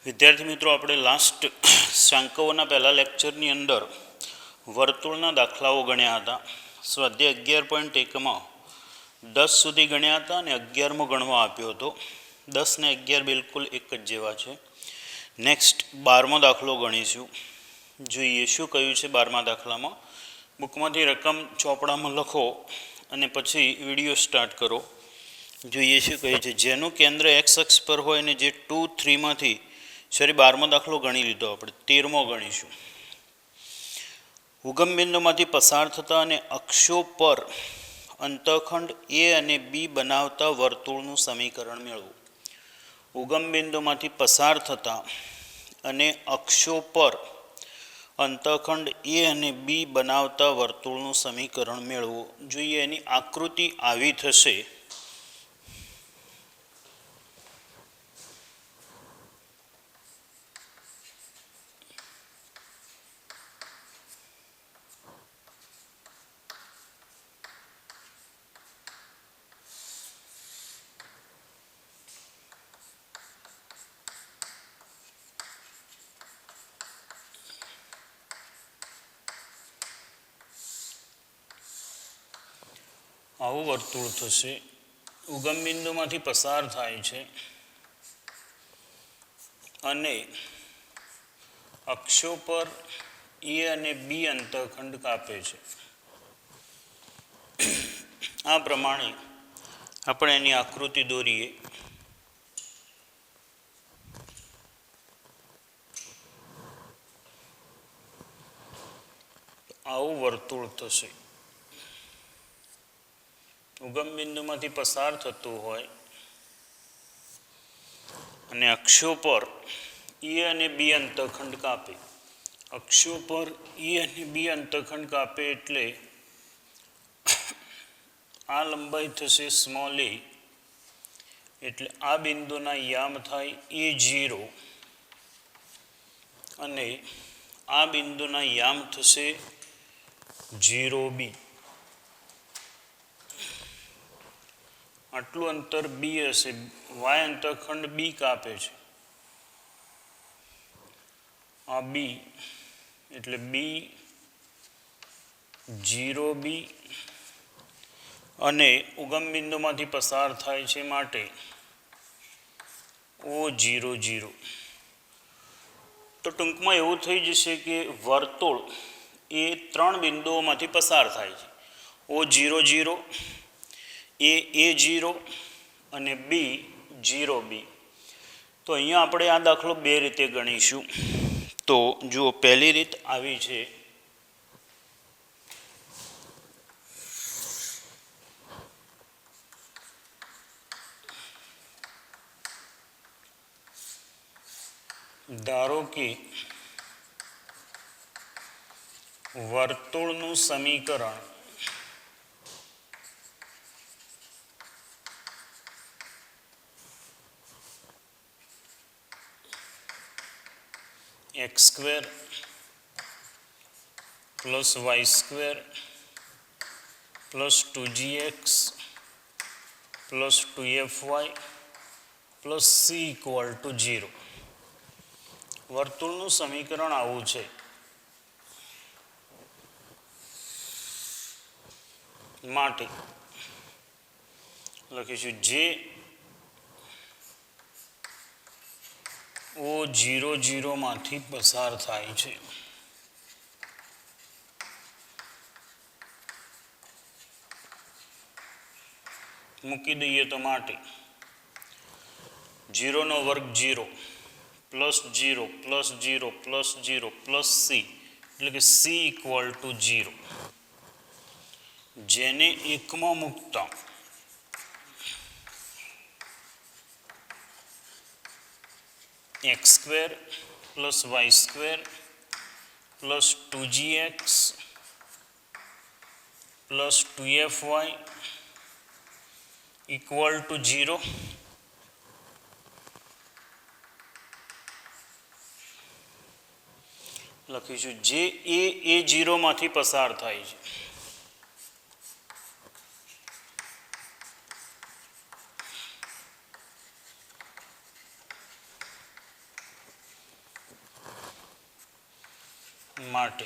વિદ્યાર્થી મિત્રો, આપણે લાસ્ટ સાંકવોના પહેલા લેક્ચરની અંદર વર્તુળના દાખલાઓ ગણ્યા હતા. સ્વાધ્યાય 11.1માં 10 સુધી ગણ્યા હતા અને 11મો ગણવા આપ્યો હતો. 10 ને 11 બિલકુલ એક જ જેવા છે. નેક્સ્ટ 12મો દાખલો ગણીશું. જોઈએ શું કહ્યું છે 12મા દાખલામાં. બુકમાંથી રકમ ચોપડામાં લખો અને પછી વિડીયો સ્ટાર્ટ કરો. જોઈએ શું કહ્યું છે. જેનું કેન્દ્ર એક્સ અક્ષ પર હોય ને જે 2, 3માંથી 12મો દાખલો ગણી લીધો. આપણે 13મો ગણીશું. ઉગમ બિંદુમાંથી પસાર થતા અને અક્ષો પર અંતઃખંડ એ અને બી બનાવતા વર્તુળનું સમીકરણ મેળવો. ઉગમ બિંદુમાંથી પસાર થતા અને અક્ષો પર અંતઃખંડ એ અને બી બનાવતા વર્તુળનું સમીકરણ મેળવો. જોઈએ એની આકૃતિ આવી થશે. આવું વર્તુળ થશે. ઉગમ બિંદુમાંથી પસાર થાય છે અને અક્ષો પર એ અને બી અંતઃખંડ કાપે છે. આ પ્રમાણે આપણે એની આકૃતિ દોરીએ. આવું વર્તુળ થશે. ઉગમ બિંદુમાંથી પસાર થતું હોય અને અક્ષો પર એ અને બી અંતઃખંડ કાપે. અક્ષો પર એ અને બી અંતઃખંડ કાપે એટલે આ લંબાઈ થશે સ્મોલ એ. એટલે આ બિંદુના યામ થાય A0 અને આ બિંદુના યામ થશે 0B. આટલું અંતર બી હશે. વાય અંતઃખંડ બી કાપે છે. આ બી એટલે બી 0B અને ઉગમ બિંદુમાંથી પસાર થાય છે માટે O00. તો ટૂંકમાં એવું થઈ જશે કે વર્તુળ એ 3 બિંદુઓમાંથી પસાર થાય છે. O00, A0 અને B0B. તો અહીંયા આપણે આ દાખલો બે રીતે ગણીશું. તો જુઓ, પહેલી રીત આવી છે. ધારો કે વર્તુળનું સમીકરણ x² + y² + 2gx + 2fy + c = 0. વર્તુળનું સમીકરણ આવું છે. માટે લખીશું જે O00 માંથી પસાર થાય છે. મૂકી દઈએ તો માટે 0 નો વર્ગ 0 +0 +0 +0 + c એટલે કે c = 0. જેને એકમાં મૂકતા x² + y² + 2gx + 2fy = 0. લખીશું જે A0 માંથી પસાર થાય છે. માટે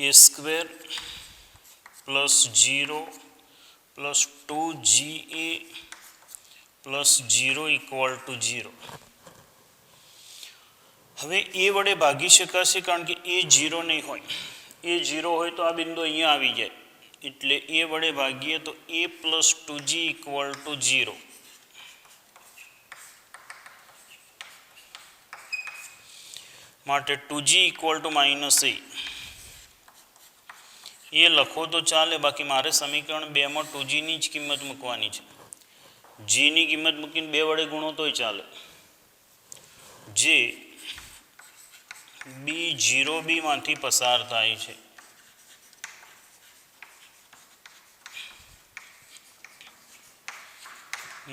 a² plus 0 plus 2GA plus 0 equal to 0. હવે એ વડે ભાગી શકાશે કારણ કે એ 0 નહીં હોય. એ 0 હોય તો આ બિંદુ અહીંયા આવી જાય, એટલે એ વડે ભાગીએ તો a plus 2g equal to 0. માટે 2g ઇક્વલ ટુ -a. એ લખો તો ચાલે, બાકી મારે સમીકરણ 2માં 2g ની જ કિંમત મૂકવાની છે. g ની કિંમત મૂકીને 2 વડે ગુણો તોય ચાલે. જે B0B માંથી પસાર થાય છે.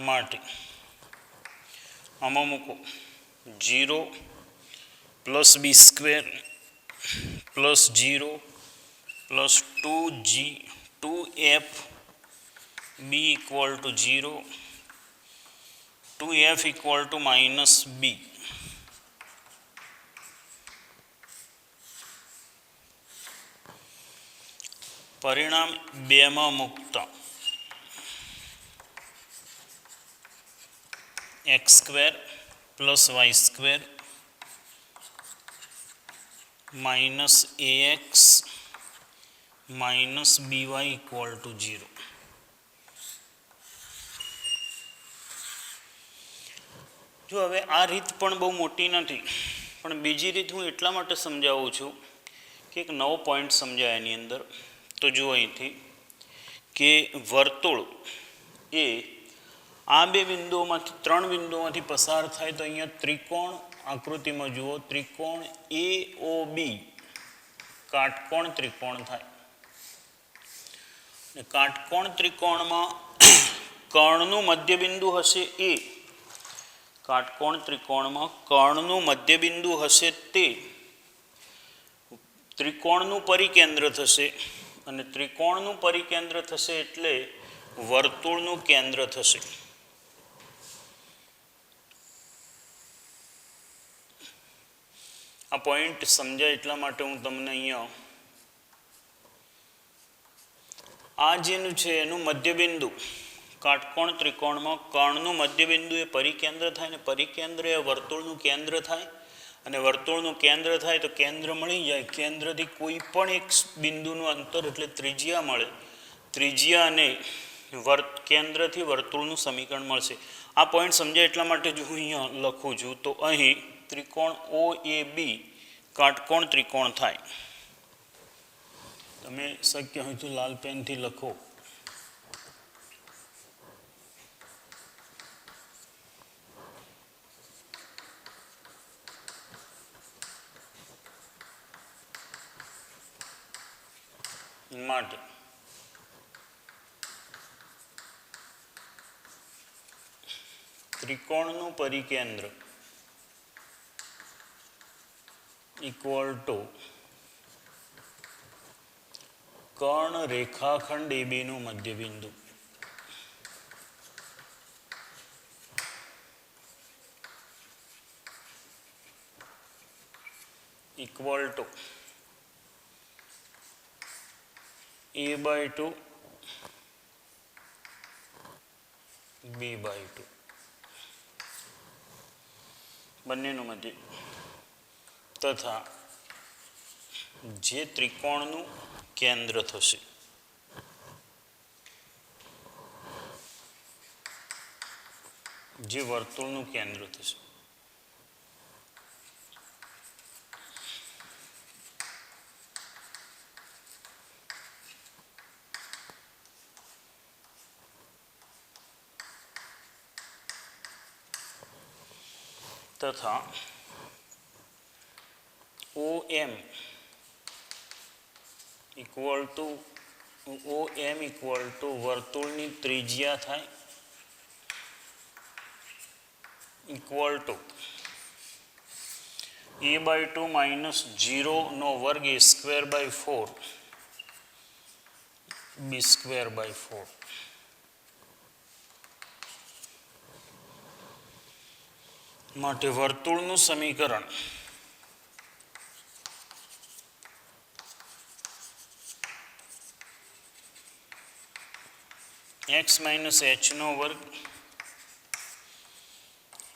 માટે આમાં મૂકો 0 plus B² plus 0 plus 2f b equal to 0, 2f equal to -b. પરિણામ 2માં મૂકતા x² plus y² minus ax minus by equal to 0. જો હવે આ રીત પણ બહુ મોટી નથી, પણ બીજી રીત હું એટલા માટે સમજાવું છું કે એક નવો પોઈન્ટ સમજાય એની અંદર. તો જુઓ અહીંથી કે વર્તુળ એ આ 2 બિંદુઓમાંથી 3 બિંદુઓમાંથી પસાર થાય તો અહીંયા ત્રિકોણ આકૃતિમાં જુઓ, ત્રિકોણ AOB કાટકોણ ત્રિકોણ થાય. કાટકોણ ત્રિકોણમાં કર્ણનું મધ્યબિંદુ હશે એ. કાટકોણ ત્રિકોણમાં કર્ણનું મધ્યબિંદુ હશે તે ત્રિકોણનું પરિકેન્દ્ર થશે, અને ત્રિકોણનું પરિકેન્દ્ર થશે એટલે વર્તુળનું કેન્દ્ર થશે. આ પોઈન્ટ સમજાય એટલા માટે હું તમને અહીંયા આ જેનું છે એનું મધ્યબિંદુ કાટકોણ ત્રિકોણમાં કર્ણનું મધ્યબિંદુ એ પરિકેન્દ્ર થાય, ને પરિકેન્દ્ર એ વર્તુળનું કેન્દ્ર થાય, અને વર્તુળનું કેન્દ્ર થાય તો કેન્દ્ર મળી જાય. કેન્દ્રથી કોઈ પણ એક બિંદુનું અંતર એટલે ત્રિજ્યા મળે. ત્રિજ્યા અને કેન્દ્રથી વર્તુળનું સમીકરણ મળશે. આ પોઈન્ટ સમજાય એટલા માટે જો હું અહીંયા લખું છું તો અહીં ત્રિકોણ OAB કાટકોણ ત્રિકોણ થાય. તમે શક્ય હોય તો લાલ પેનથી લખો. માટે ત્રિકોણનું પરિકેન્દ્ર ઇક્વલ ટુ કર્ણ રેખાખંડ AB નું મધ્યબિંદુ. ઇક્વલ ટુ a/2 b/2 બંનેનું મધ્ય તથા જે ત્રિકોણનું કેન્દ્ર થશે. જે વર્તુળનું કેન્દ્ર થશે. તથા OM ઇક્વલ ટુ વર્તુળની ત્રિજ્યા થાય ઇક્વલ ટુ a/2 માઇનસ 0 વર્ગ a²/4 b²/4. માટે વર્તુળનું સમીકરણ एक्स माइनस एच नो वर्ग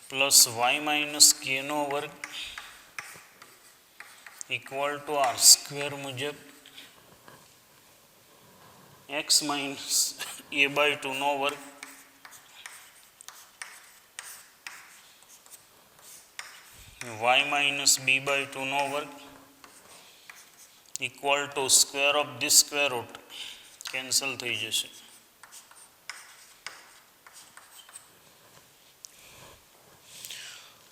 प्लस वाय माइनस के नो वर्ग इक्वल टू आर स्क्वेर मुजब एक्स माइनस ए बाय 2 नो वर्ग y माइनस बी बाय 2 नो वर्ग equal to square of this square root cancel थी जैसे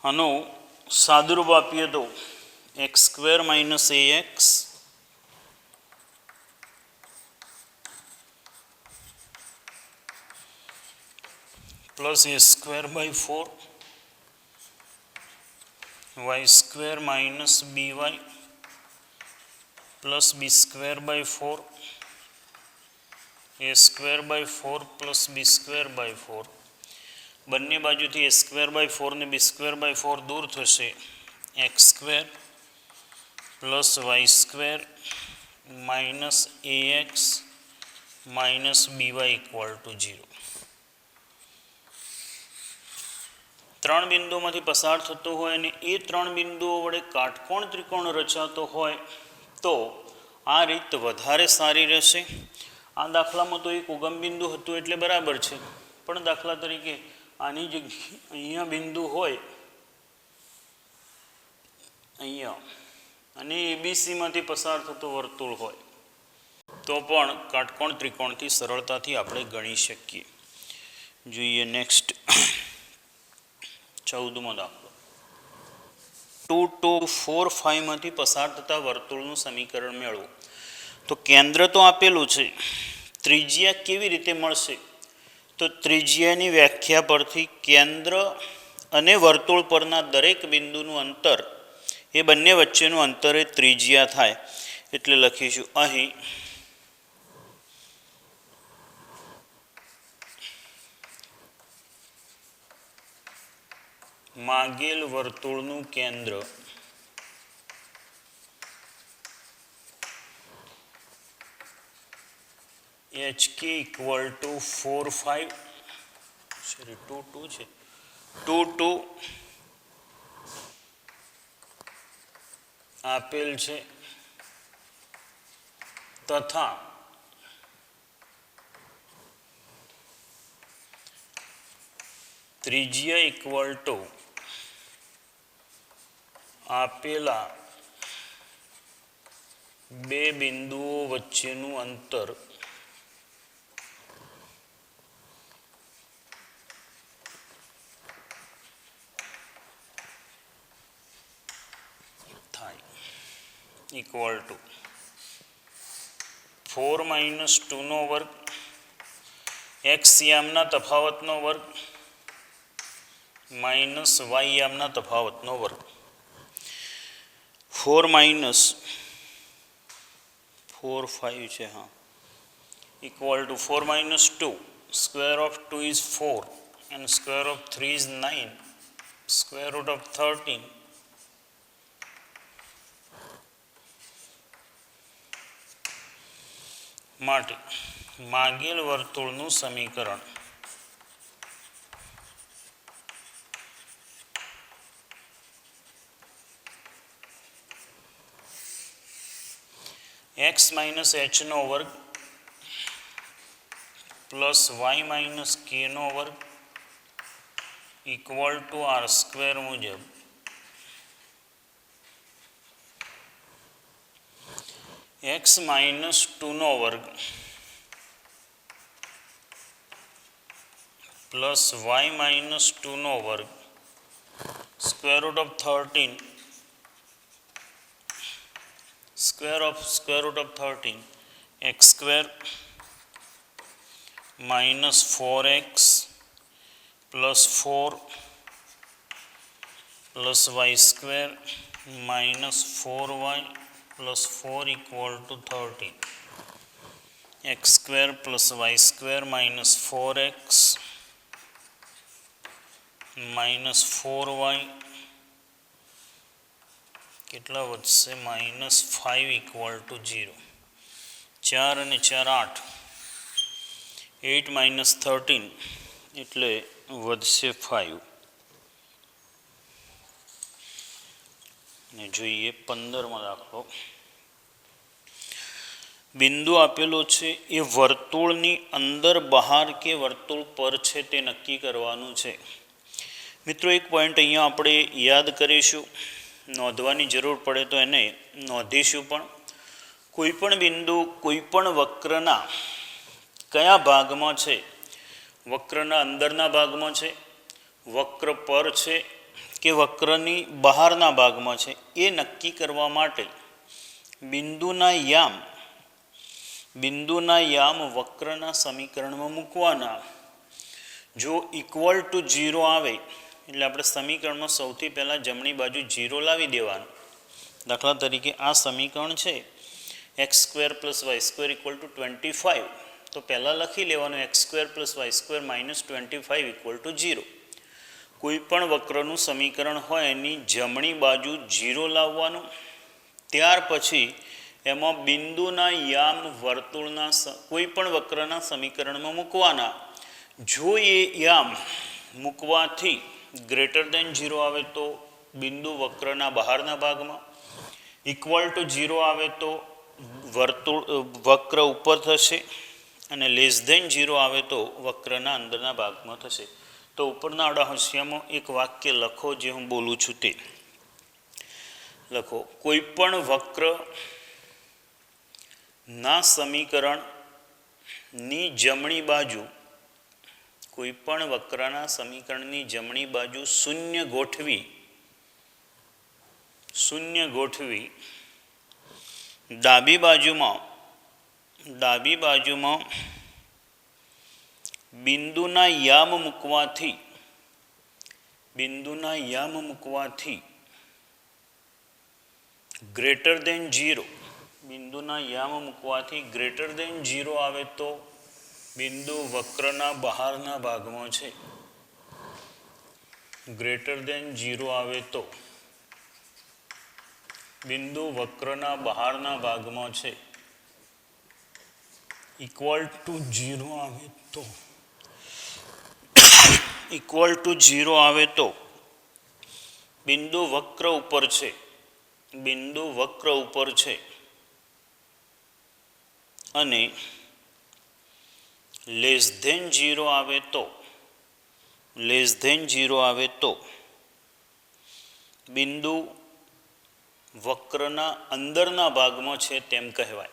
आनो सादुरूप आपीए तो x square minus a x plus a square by 4 y square minus b y plus b square by 4 a square by 4 plus b square by 4 बंने बाजू थी ए square by 4 ने बी स्क्वेर बाय 4 दूर थशे x square plus y square minus a x minus b y equal to 0 ત્રણ બિંદુઓમાંથી પસાર થતો હોય અને એ ત્રણ બિંદુઓ વડે કાટકોણ ત્રિકોણ રચાતો હોય તો આ રીત વધારે સારી રહેશે. આ દાખલામાં તો એક ઉગમ બિંદુ હતું એટલે બરાબર છે, પણ દાખલા તરીકે આની જગ્યાએ અહીંયા બિંદુ હોય અહીંયા અને એબીસીમાંથી પસાર થતો વર્તુળ હોય તો પણ કાટકોણ ત્રિકોણથી સરળતાથી આપણે ગણી શકીએ. જોઈએ નેક્સ્ટ 14મો દાખલો. 2, 2, 4, 5 માંથી પસાર થતા વર્તુળનું સમીકરણ મેળવો. તો કેન્દ્ર તો આપેલું છે, ત્રિજ્યા કેવી રીતે મળશે? તો ત્રિજ્યાની વ્યાખ્યા પરથી કેન્દ્ર અને વર્તુળ પરના દરેક બિંદુનું અંતર એ બંને વચ્ચેનું અંતર એ ત્રિજ્યા થાય. એટલે લખીશું અહીં मागेल वर्तुळનું केंद्र HK इक्वल टू 4, 5 सॉरी 2, 2 છે 2, 2 આપેલ છે તથા ત્રિજ્યા इक्वल टू આપેલા બે બિંદુઓ વચ્ચેનું અંતર થાય ઇક્વલ ટુ 4 માઇનસ 2 નો વર્ગ એક્સ યામના તફાવતનો વર્ગ માઇનસ વાય યામના તફાવતનો વર્ગ. 4 माइनस 4, 5 છે હા equal to 4 minus 2 square of 2 is 4 and square of 3 is 9 square root of 13 માટે માગેલ વર્તુળનું સમીકરણ एक्स माइनस एच नो वर्ग प्लस वाय माइनस के नो वर्ग इक्वल टू आर स्क्वेर मुजब एक्स माइनस 2 नो वर्ग प्लस वाय माइनस 2 नो वर्ग square root of 13 square root of 13 x square minus 4x plus 4 plus y square minus 4y plus 4 equal to 13 x square plus y square minus 4x minus 4y કેટલા વધશે -5 equal to 0. 4 અને 4 8 8 minus 13 એટલે વધશે 5. ને જોઈએ 15માં દાખલો. બિંદુ આપેલો છે એ વર્તુળની અંદર, બહાર કે વર્તુળ પર છે તે નક્કી કરવાનું છે. મિત્રો, એક પોઈન્ટ અહીંયા આપણે યાદ કરીશું, નોંધવાની જરૂર પડે તો એને નોંધીશું પણ. કોઈપણ બિંદુ કોઈપણ વક્રના કયા ભાગમાં છે? વક્રના અંદરના ભાગમાં છે, વક્ર પર છે કે વક્રની બહારના ભાગમાં છે, એ નક્કી કરવા માટે બિંદુના યામ વક્રના સમીકરણમાં મૂકવાના. જો ઇક્વલ ટુ 0 આવે એટલે આપણે સમીકરણમાં સૌથી પહેલાં જમણી બાજુ 0 લાવી દેવાનું. દાખલા તરીકે આ સમીકરણ છે x² + y² = 25, તો પહેલાં લખી લેવાનું x² + y² - 25 = 0. કોઈ પણ વક્રનું સમીકરણ હોય એની જમણી બાજુ 0 લાવવાનું. ત્યાર પછી એમાં બિંદુના યામ વર્તુળના કોઈ પણ વક્રના સમીકરણમાં મૂકવાના. જો એ યામ મૂકવાથી > 0 આવે તો બિંદુ વક્રના બહારના ભાગમાં, ઇક્વલ ટુ 0 આવે તો વક્ર ઉપર થશે, અને <0 આવે તો વક્રના અંદરના ભાગમાં થશે. તો ઉપરના આડા હાંસિયામાં એક વાક્ય લખો, જે હું બોલું છું તે લખો. કોઈપણ વક્રના સમીકરણની જમણી બાજુ, કોઈપણ વક્રના સમીકરણની જમણી બાજુ શૂન્ય ગોઠવી ડાબી બાજુમાં બિંદુના યામ મૂકવાથી > 0 આવે તો બિંદુ વક્રના બહારના ભાગમાં છે. > 0 આવે તો બિંદુ વક્રના બહારના ભાગમાં છે. ઇક્વલ ટુ 0 આવે તો બિંદુ વક્ર ઉપર છે. અને <0 આવે તો બિંદુ વક્રના અંદરના ભાગમાં છે તેમ કહેવાય.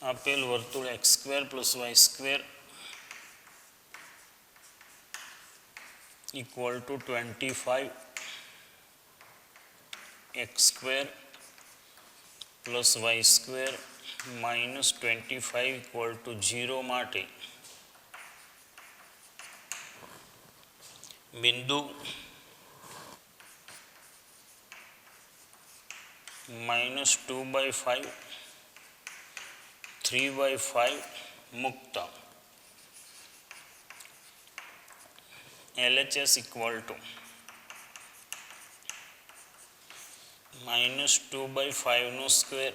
આપેલ વર્તુળ x² + y² = 25, x² + y² - 25 = 0 માટે બિંદુ -2/5, 3/5 મૂકતા LHS = -2/5²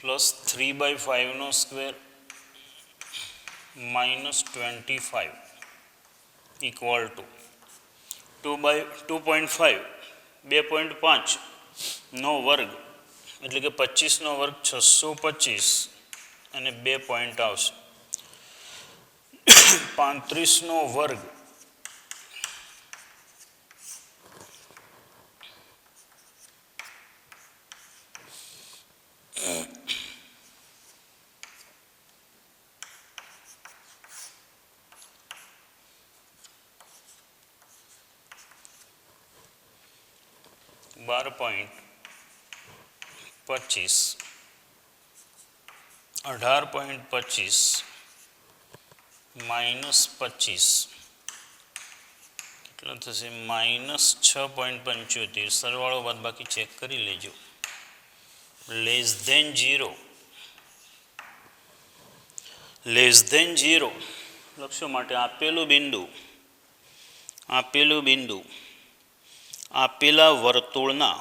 + 3/5² - 25 = 2.5 નો વર્ગ એટલે કે 25 નો વર્ગ 625, અને 2 પોઈન્ટ આવશે. 35 નો વર્ગ 12.25, 18.25 -25 કેટલો થશે? -6.75. સરવાળો બાદબાકી ચેક કરી લેજો. લેસ ધેન 0 લેસ ધેન 0 લક્ષ્ય માટે આપેલું બિંદુ આપેલા વર્તુળના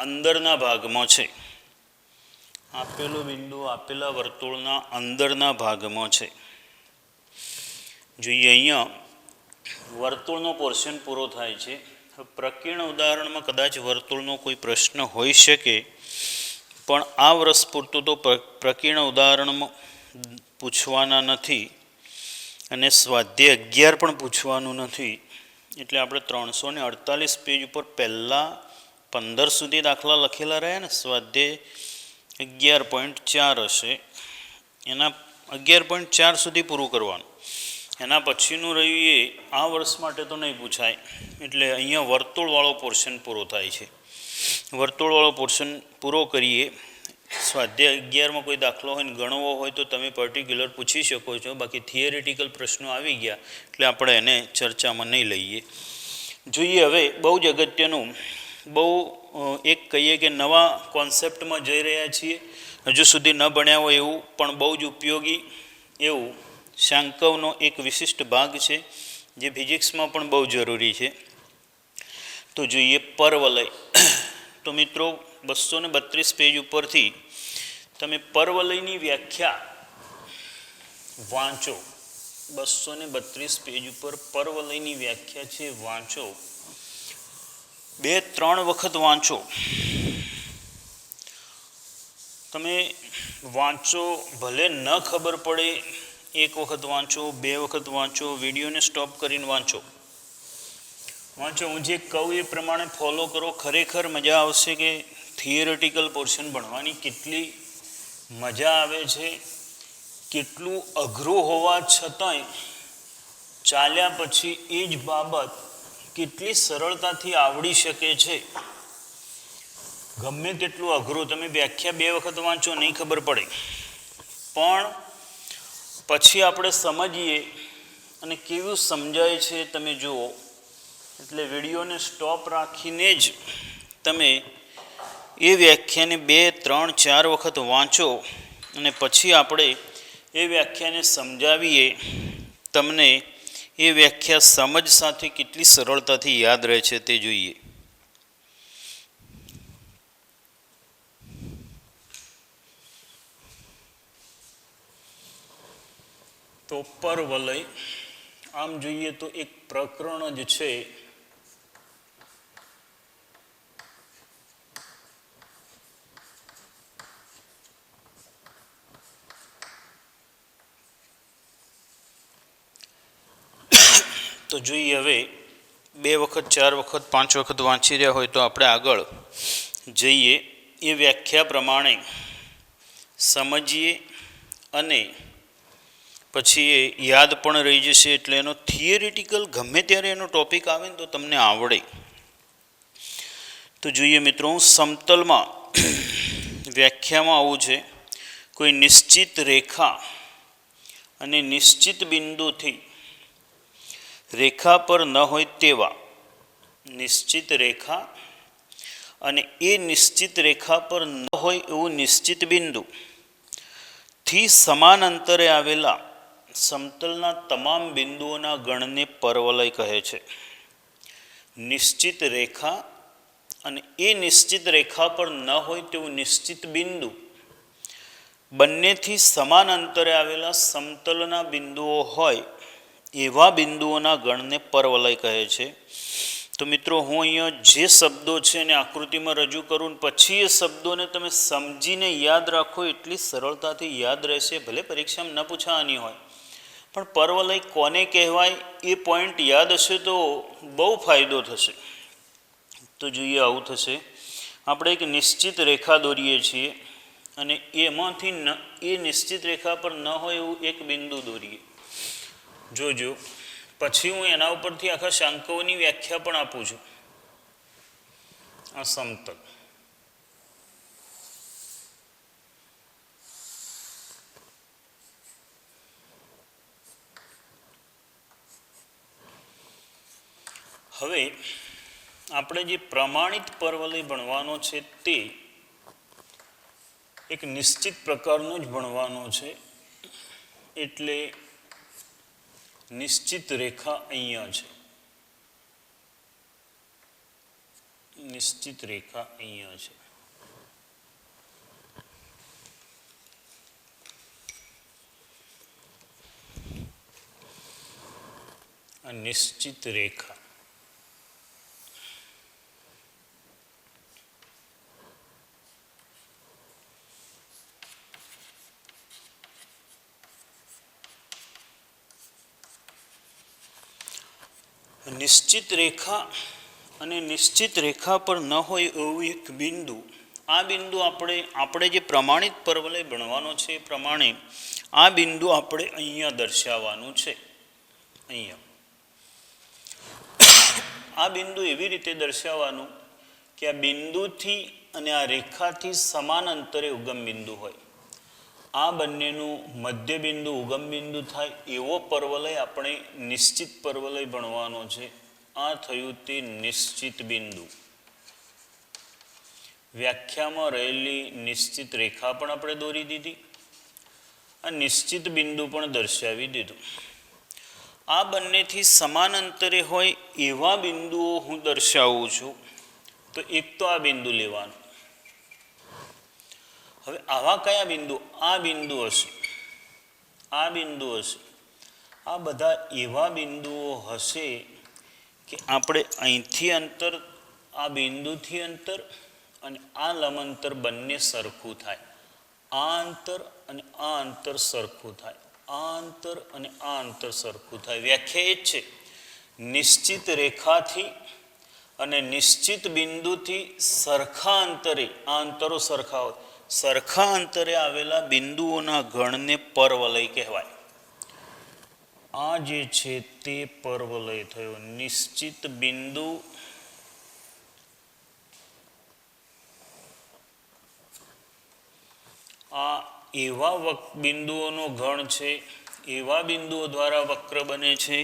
અંદરના ભાગમાં છે. આપેલું બિંદુ આપેલા વર્તુળના અંદરના ભાગમાં છે. જોઈએ અહીંયા વર્તુળનો પોર્શન પૂરો થાય છે. પ્રકીર્ણ ઉદાહરણમાં કદાચ વર્તુળનો કોઈ પ્રશ્ન હોઈ શકે, પણ આ વર્ષ પૂરતું તો પ્રકીર્ણ ઉદાહરણમાં પૂછવાના નથી અને સ્વાધ્યાય 11 પણ પૂછવાનું નથી. એટલે આપણે 348 પેજ ઉપર પહેલાં 15 સુધી દાખલા લખેલા રહ્યા ને, સ્વાધ્યાય 11.4 હશે, એના 11.4 સુધી પૂરું કરવાનું. એના પછીનું રહ્યું એ આ વર્ષ માટે તો નહીં પૂછાય. એટલે અહીંયા વર્તુળવાળો પોર્શન પૂરો થાય છે. વર્તુળવાળો પોર્શન પૂરો કરીએ. સ્વાધ્યાય 11માં કોઈ દાખલો હોય ને ગણવો હોય તો તમે પર્ટિક્યુલર પૂછી શકો છો. બાકી થિયરિટિકલ પ્રશ્નો આવી ગયા એટલે આપણે એને ચર્ચામાં નહીં લઈએ. જોઈએ હવે બહુ જ અગત્યનું, બહુ એક કહીએ કે નવા કોન્સેપ્ટમાં જઈ રહ્યા છીએ, હજુ સુધી ન ભણ્યા હોય એવું, પણ બહુ જ ઉપયોગી એવું શાંકવનો એક વિશિષ્ટ ભાગ છે જે ફિઝિક્સમાં પણ બહુ જરૂરી છે. તો જોઈએ પરવલય. તો મિત્રો 232 પેજ ઉપરથી તમે પરવલયની વ્યાખ્યા વાંચો. 232 પેજ ઉપર પરવલયની વ્યાખ્યા છે, વાંચો. 2-3 વખત વાંચો. તમે વાંચો, ભલે ન ખબર પડે, 1 વખત વાંચો, 2 વખત વાંચો, વિડીયોને સ્ટોપ કરીને વાંચો. હું જે કહું એ પ્રમાણે ફોલો કરો. ખરેખર મજા આવશે કે થિયરિટિકલ પોર્શન ભણવાની કેટલી મજા આવે છે. કેટલું અઘરું હોવા છતાંય ચાલ્યા પછી એ જ બાબત કેટલી સરળતાથી આવડી શકે છે. ગમે તેટલું અઘરું, તમે વ્યાખ્યા 2 વખત વાંચો નહીં ખબર પડે, પણ પછી આપણે સમજીએ અને કેવું સમજાય છે તમે જુઓ. એટલે વિડીયોને સ્ટોપ રાખીને જ તમે એ વ્યાખ્યાને 2-3-4 વખત વાંચો અને પછી આપણે એ વ્યાખ્યાને સમજાવીએ. તમને એ વ્યાખ્યા સમજ સાથે કેટલી સરળતાથી યાદ રહે છે તે જોઈએ. તો પરવલય આમ જોઈએ તો એક પ્રકરણ જ છે. તો જોઈએ હવે 2 વખત 4 વખત 5 વખત વાંચી રહ્યા હોય તો આપણે આગળ જઈએ. એ વ્યાખ્યા પ્રમાણે સમજીએ અને પછી એ યાદ પણ રહી જશે. એટલે એનો થિયરિટિકલ ગમે ત્યારે એનો ટોપિક આવે ને તો તમને આવડે. તો જોઈએ મિત્રો, સમતલમાં વ્યાખ્યામાં આવું છે, કોઈ નિશ્ચિત રેખા અને નિશ્ચિત બિંદુથી રેખા પર ન હોય તેવા નિશ્ચિત રેખા અને એ નિશ્ચિત રેખા પર ન હોય એવું નિશ્ચિત બિંદુ થી સમાન અંતરે આવેલા સમતલના તમામ બિંદુઓના ગણને પરવલય કહે છે. નિશ્ચિત રેખા અને એ નિશ્ચિત રેખા પર ન હોય તેવું નિશ્ચિત બિંદુ, બંનેથી સમાન અંતરે આવેલા સમતલના બિંદુઓ હોય એવા બિંદુઓના ગણને પરવલય કહે છે. તો મિત્રો, હું અહીંયા જે શબ્દો છે એને આકૃતિમાં રજૂ કરું ને પછી એ શબ્દોને તમે સમજીને યાદ રાખો, એટલી સરળતાથી યાદ રહેશે. ભલે પરીક્ષામાં ન પૂછાવાની હોય, પણ પરવલય કોને કહેવાય એ પોઈન્ટ યાદ હશે તો બહુ ફાયદો થશે. તો જોઈએ, આવું થશે. આપણે એક નિશ્ચિત રેખા દોરીએ છીએ અને એમાંથી એ નિશ્ચિત રેખા પર ન હોય એવું એક બિંદુ દોરીએ. જોજો, પછી હું એના ઉપરથી આખા શાંકવની વ્યાખ્યા પણ આપું છું. આ સમતલ, હવે આપણે જે પ્રમાણિત પરવલય ભણવાનો છે તે એક નિશ્ચિત પ્રકારનો જ ભણવાનો છે. એટલે નિશ્ચિત રેખા અહીંયા છે. નિશ્ચિત રેખા અહીંયા છે. આ નિશ્ચિત રેખા નિશ્ચિત રેખા અને નિશ્ચિત રેખા પર ન હોય એવું એક બિંદુ. આ બિંદુ આપણે જે પ્રમાણિત પરવલય ભણવાનો છે એ પ્રમાણે આ બિંદુ આપણે અહીંયા દર્શાવવાનું છે. અહીંયા આ બિંદુ એવી રીતે દર્શાવવાનું કે આ બિંદુથી અને આ રેખાથી સમાન અંતરે ઉગમ બિંદુ હોય. આ બંનેનું મધ્ય બિંદુ ઉગમ બિંદુ થાય એવો પરવલય આપણે નિશ્ચિત પરવલય ભણવાનો છે. આ થયું તે નિશ્ચિત બિંદુ. વ્યાખ્યામાં રહેલી નિશ્ચિત રેખા પણ આપણે દોરી દીધી. આ નિશ્ચિત બિંદુ પણ દર્શાવી દીધું. આ બંનેથી સમાન અંતરે હોય એવા બિંદુઓ હું દર્શાવું છું. તો એક તો આ બિંદુ લેવાનું. હવે આવા કયા બિંદુ? આ બિંદુ હશે, આ બિંદુ હશે. આ બધા એવા બિંદુઓ હશે કે આપણે અહીંથી અંતર, આ બિંદુથી અંતર અને આ લંબાંતર બંને સરખું થાય. આ અંતર અને આ અંતર સરખું થાય. આ અંતર અને આ અંતર સરખું થાય. વ્યાખ્યા એ જ છે, નિશ્ચિત રેખાથી અને નિશ્ચિત બિંદુથી સરખા અંતરે, આ અંતરો સરખા હોય, સરખા અંતરે આવેલા બિંદુઓના ગણને પરવલય કહેવાય. આ જે છે તે પરવલય થયો. નિશ્ચિત બિંદુ આ એવા બિંદુઓનો ગણ છે, એવા બિંદુઓ દ્વારા વક્ર બને છે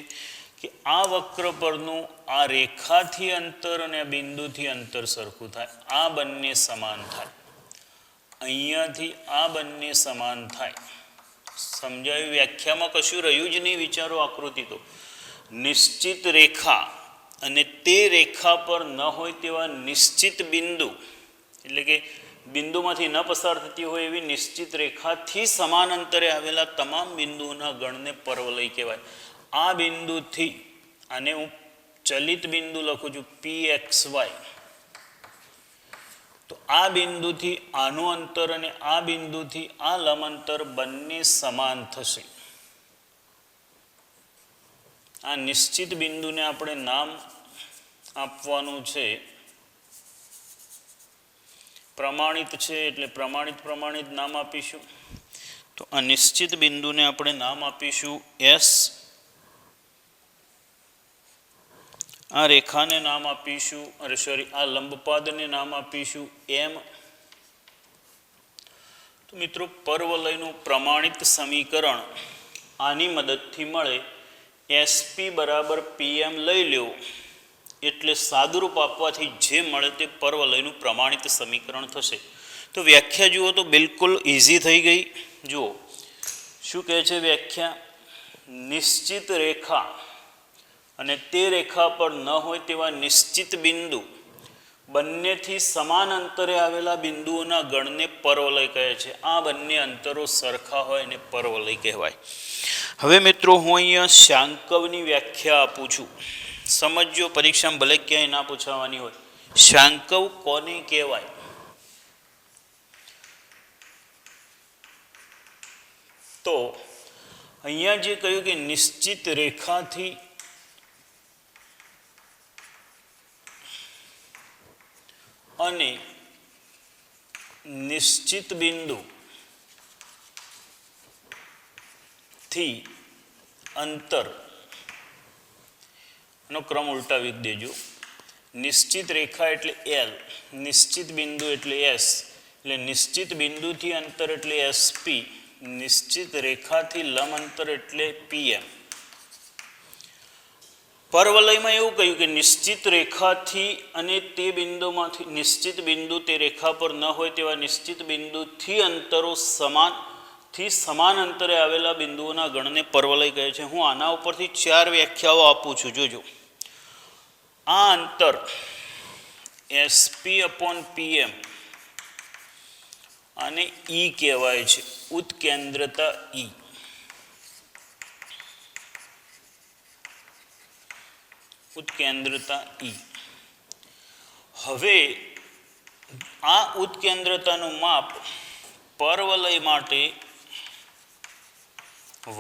કે આ વક્ર પરનું આ રેખાથી અંતર અને આ બિંદુથી અંતર સરખું થાય. આ બંને સમાન થાય. અહીંયાથી આ બંને સમાન થાય. સમજાયું? વ્યાખ્યામાં કશું રહ્યું જ નહીં. વિચારો આકૃતિ તો નિશ્ચિત રેખા અને તે રેખા પર ન હોય તેવા નિશ્ચિત બિંદુ, એટલે કે બિંદુમાંથી ન પસાર થતી હોય એવી નિશ્ચિત રેખાથી સમાન અંતરે આવેલા તમામ બિંદુઓના ગણને પરવલય કહેવાય. આ બિંદુથી, આને હું ચલિત બિંદુ લખું છું PXY, તો આ બિંદુથી આનું અંતર અને આ બિંદુથી આ લંબાંતર બંને સમાન થશે. આ નિશ્ચિત બિંદુને આપણે નામ આપવાનું છે પ્રમાણિત છે, એટલે પ્રમાણિત નામ આપીશું. તો આ નિશ્ચિત બિંદુને આપણે નામ આપીશું S. આ રેખાને નામ આપીશું, આ લંબપાદને નામ આપીશું M. તો મિત્રો, પરવલયનું પ્રમાણિત સમીકરણ આની મદદથી મળે. SP બરાબર PM લઈ લો એટલે સાદુરૂપ આપવાથી જે મળે તે પરવલયનું પ્રમાણિત સમીકરણ થશે. તો વ્યાખ્યા જુઓ તો બિલકુલ ઇઝી થઈ ગઈ. જુઓ શું કહે છે વ્યાખ્યા? નિશ્ચિત રેખા અને તે રેખા પર ન હોય તેવા નિશ્ચિત બિંદુ બંનેથી સમાન અંતરે આવેલા બિંદુઓના ગણને પરવલય કહે છે. આ બંને અંતરો સરખા હોય અને પરવલય કહેવાય. હવે મિત્રો, હું અહીંયા શાંકવની વ્યાખ્યા આપું છું. સમજો, પરીક્ષામાં ભલે ક્યાંય ના પૂછવાની હોય. શાંકવ કોને કહેવાય? તો અહીંયા જે કહ્યું કે નિશ્ચિત રેખાથી અને નિશ્ચિત બિંદુ થી અંતર, નો ક્રમ ઉલટાવી દેજો. નિશ્ચિત રેખા એટલે L, નિશ્ચિત બિંદુ એટલે S, એટલે નિશ્ચિત બિંદુથી અંતર એટલે SP, નિશ્ચિત રેખાથી લંબ અંતર એટલે PM. પરવલયમાં એવું કહ્યું કે નિશ્ચિત રેખાથી અને તે બિંદુમાંથી નિશ્ચિત બિંદુ તે રેખા પર ન હોય તેવા નિશ્ચિત બિંદુથી અંતરો સમાન અંતરે આવેલા બિંદુઓના ગણને પરવલય કહે છે. હું આના ઉપરથી 4 વ્યાખ્યાઓ આપું છું. જોજો, આ અંતર SP/PM અને E કહેવાય છે, ઉત્કેન્દ્રતા E. ઉત્કેન્દ્રતા E. હવે આ ઉત્કેન્દ્રતાનું માપ પરવલય માટે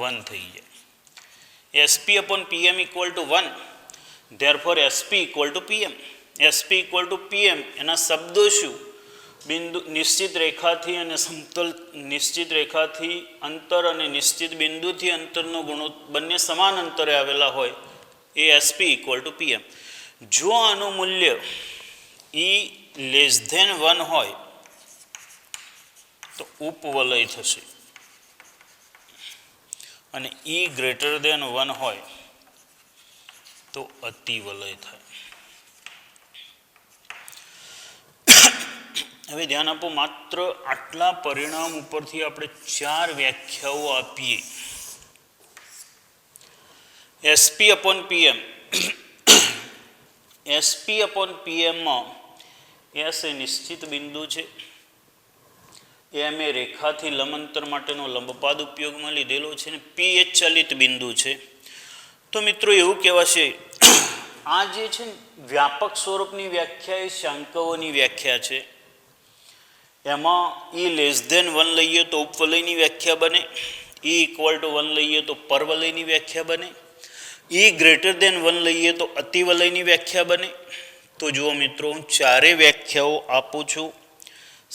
1 થઈ જાય. SP/PM = 1. therefore SP = PM. SP = PM એના શબ્દો શું? બિંદુ નિશ્ચિત રેખાથી અને સમતલ નિશ્ચિત રેખાથી અંતર અને નિશ્ચિત બિંદુથી અંતરનો ગુણોત્તર બંને સમાન અંતરે આવેલા હોય એ SP = PM. જો આનું મૂલ્ય E <1 હોય તો ઉપવલય થશે અને E <1 હોય તો અતિવલય થાય. હવે ધ્યાન આપો, માત્ર આટલા પરિણામ ઉપરથી આપણે 4 વ્યાખ્યાઓ આપીએ. SP/PM. SP/PM માં S એ નિશ્ચિત બિંદુ છે, M એ રેખાથી લંબાંતર માટેનો લંબપાદ ઉપયોગમાં લીધેલો છે, અને P એ ચલિત બિંદુ છે. તો મિત્રો એવું કહેવાશે, આ જે છે વ્યાપક સ્વરૂપની વ્યાખ્યા એ શાંકવોની વ્યાખ્યા છે. એમાં E <1 લઈએ તો ઉપવલયની વ્યાખ્યા બને, E = 1 લઈએ તો પરવલયની વ્યાખ્યા બને, E <1 લઈએ તો અતિવલયની વ્યાખ્યા બને. તો જુઓ મિત્રો, હું 4 વ્યાખ્યાઓ આપું છું,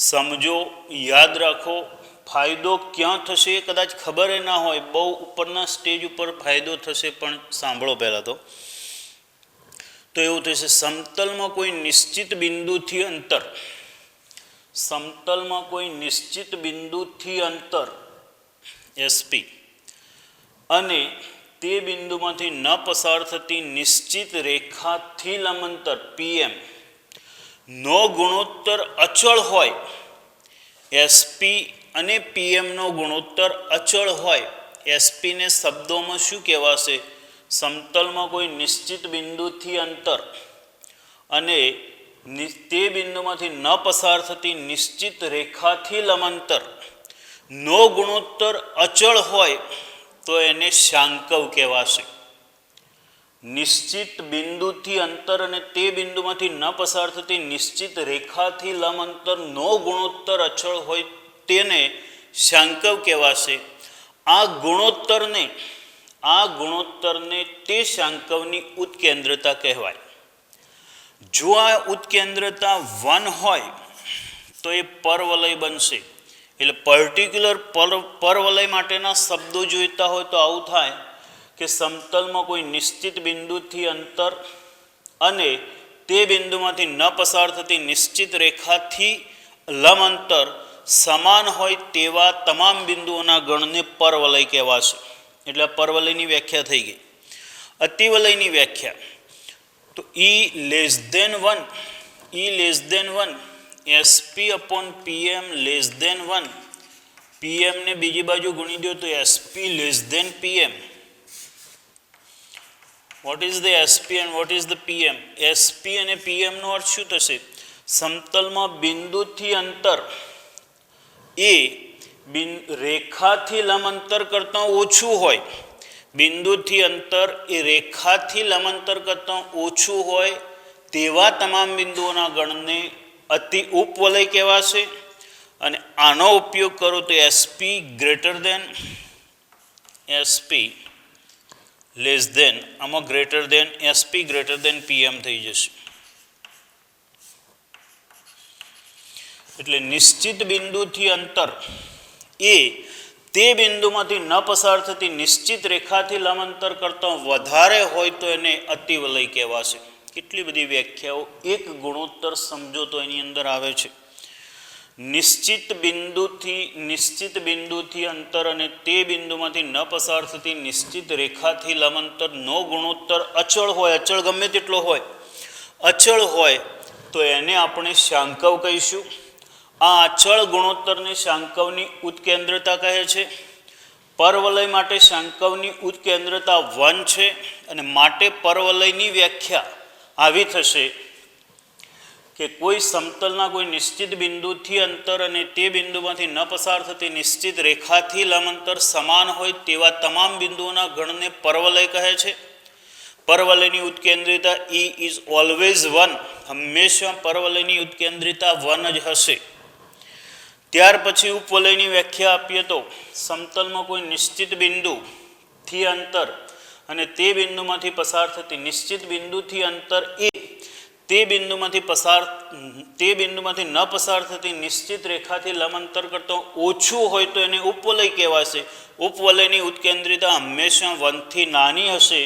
સમજો, યાદ રાખો. ફાયદો ક્યાં થશે એ કદાચ ખબર ના હોય, બહુ ઉપરના સ્ટેજ ઉપર ફાયદો થશે, પણ સાંભળો પહેલાં તો એવું થશે, સમતલમાં કોઈ નિશ્ચિત બિંદુથી અંતર, સમતલમાં કોઈ નિશ્ચિત બિંદુથી અંતર SP અને તે બિંદુમાંથી ન પસાર થતી નિશ્ચિત રેખાથી લંબાંતર PM નો ગુણોત્તર અચળ હોય, SP અને PM નો ગુણોત્તર અચળ હોય. SP ને શબ્દોમાં શું કહેવાશે? સમતલમાં કોઈ નિશ્ચિત બિંદુથી અંતર અને તે બિંદુમાંથી ન પસાર થતી નિશ્ચિત રેખાથી લંબાંતર નો ગુણોત્તર અચળ હોય તો એને શાંકવ કહેવાશે. નિશ્ચિત બિંદુથી અંતર અને તે બિંદુમાંથી ન પસાર થતી નિશ્ચિત રેખાથી લંબાંતર નો ગુણોત્તર અચળ હોય તેને શાંકવ કહેવાશે. આ ગુણોત્તરને તે શાંકવની ઉત્કેન્દ્રતા કહેવાય. જો આ ઉત્કેન્દ્રતા 1 હોય તો એ પરવલય બનશે. એટલે પર્ટિક્યુલર પરવલય માટેના શબ્દો જોઈતા હોય તો આવું થાય કે સમતલમાં કોઈ નિશ્ચિત બિંદુથી અંતર અને તે બિંદુમાંથી ન પસાર થતી નિશ્ચિત રેખાથી લંબાંતર સમાન હોય તેવા તમામ બિંદુઓના ગણને પરવલય કહેવાશે. એટલે આ પરવલયની વ્યાખ્યા થઈ ગઈ. અતિવલયની વ્યાખ્યા તો E <1 SP/PM <1 PM ને બીજી બાજુ ગુણી દો તો SP PM. What is the SP and what is the PM? SP અને PM નો અર્થ શું થશે? સમતલમાં બિંદુથી અંતર એ રેખાથી લંબાંતર કરતાં ઓછું હોય, બિંદુથી અંતર એ રેખાથી લંબાંતર કરતાં ઓછું હોય તેવા તમામ બિંદુઓના ગણને અતિ ઉપવલય કહેવાશે. અને આનો ઉપયોગ કરો તો SP આમાં SP PM થઈ જશે. એટલે નિશ્ચિત બિંદુથી અંતર એ તે બિંદુમાંથી ન પસાર થતી નિશ્ચિત રેખાથી લંબાંતર કરતાં વધારે હોય તો એને અતિવલય કહેવાશે. કેટલી બધી વ્યાખ્યાઓ, એક ગુણોત્તર સમજો તો એની અંદર આવે છે. નિશ્ચિત બિંદુથી અંતર અને તે બિંદુમાંથી ન પસાર થતી નિશ્ચિત રેખાથી લંબાંતરનો ગુણોત્તર અચળ હોય, અચળ ગમે તેટલો હોય, અચળ હોય તો એને આપણે શાંકવ કહીશું. આ અચળ ગુણોત્તરને શાંકવની ઉત્કેન્દ્રતા કહે છે. પરવલય માટે શાંકવની ઉત્કેન્દ્રતા 1 છે અને માટે પરવલયની વ્યાખ્યા આવી થશે કે કોઈ સમતલના કોઈ નિશ્ચિત બિંદુથી અંતર અને તે બિંદુમાંથી ન પસાર થતી નિશ્ચિત રેખાથી લંબાંતર સમાન હોય તેવા તમામ બિંદુઓના ગણને પરવલય કહે છે. પરવલયની ઉત્કેન્દ્રિતા E ઇઝ ઓલવેઝ 1, હંમેશા પરવલયની ઉત્કેન્દ્રિતા 1 જ હશે. ત્યાર પછી ઉપવલયની વ્યાખ્યા આપીએ તો સમતલમાં કોઈ નિશ્ચિત બિંદુથી અંતર અને તે બિંદુમાંથી પસાર થતી નિશ્ચિત બિંદુથી અંતર એ તે બિંદુમાંથી ન પસાર થતી નિશ્ચિત રેખાથી લંબાંતર કરતાં ઓછું હોય તો એને ઉપવલય કહેવાશે. ઉપવલયની ઉત્કેન્દ્રિતા હંમેશા 1 થી નાની હશે.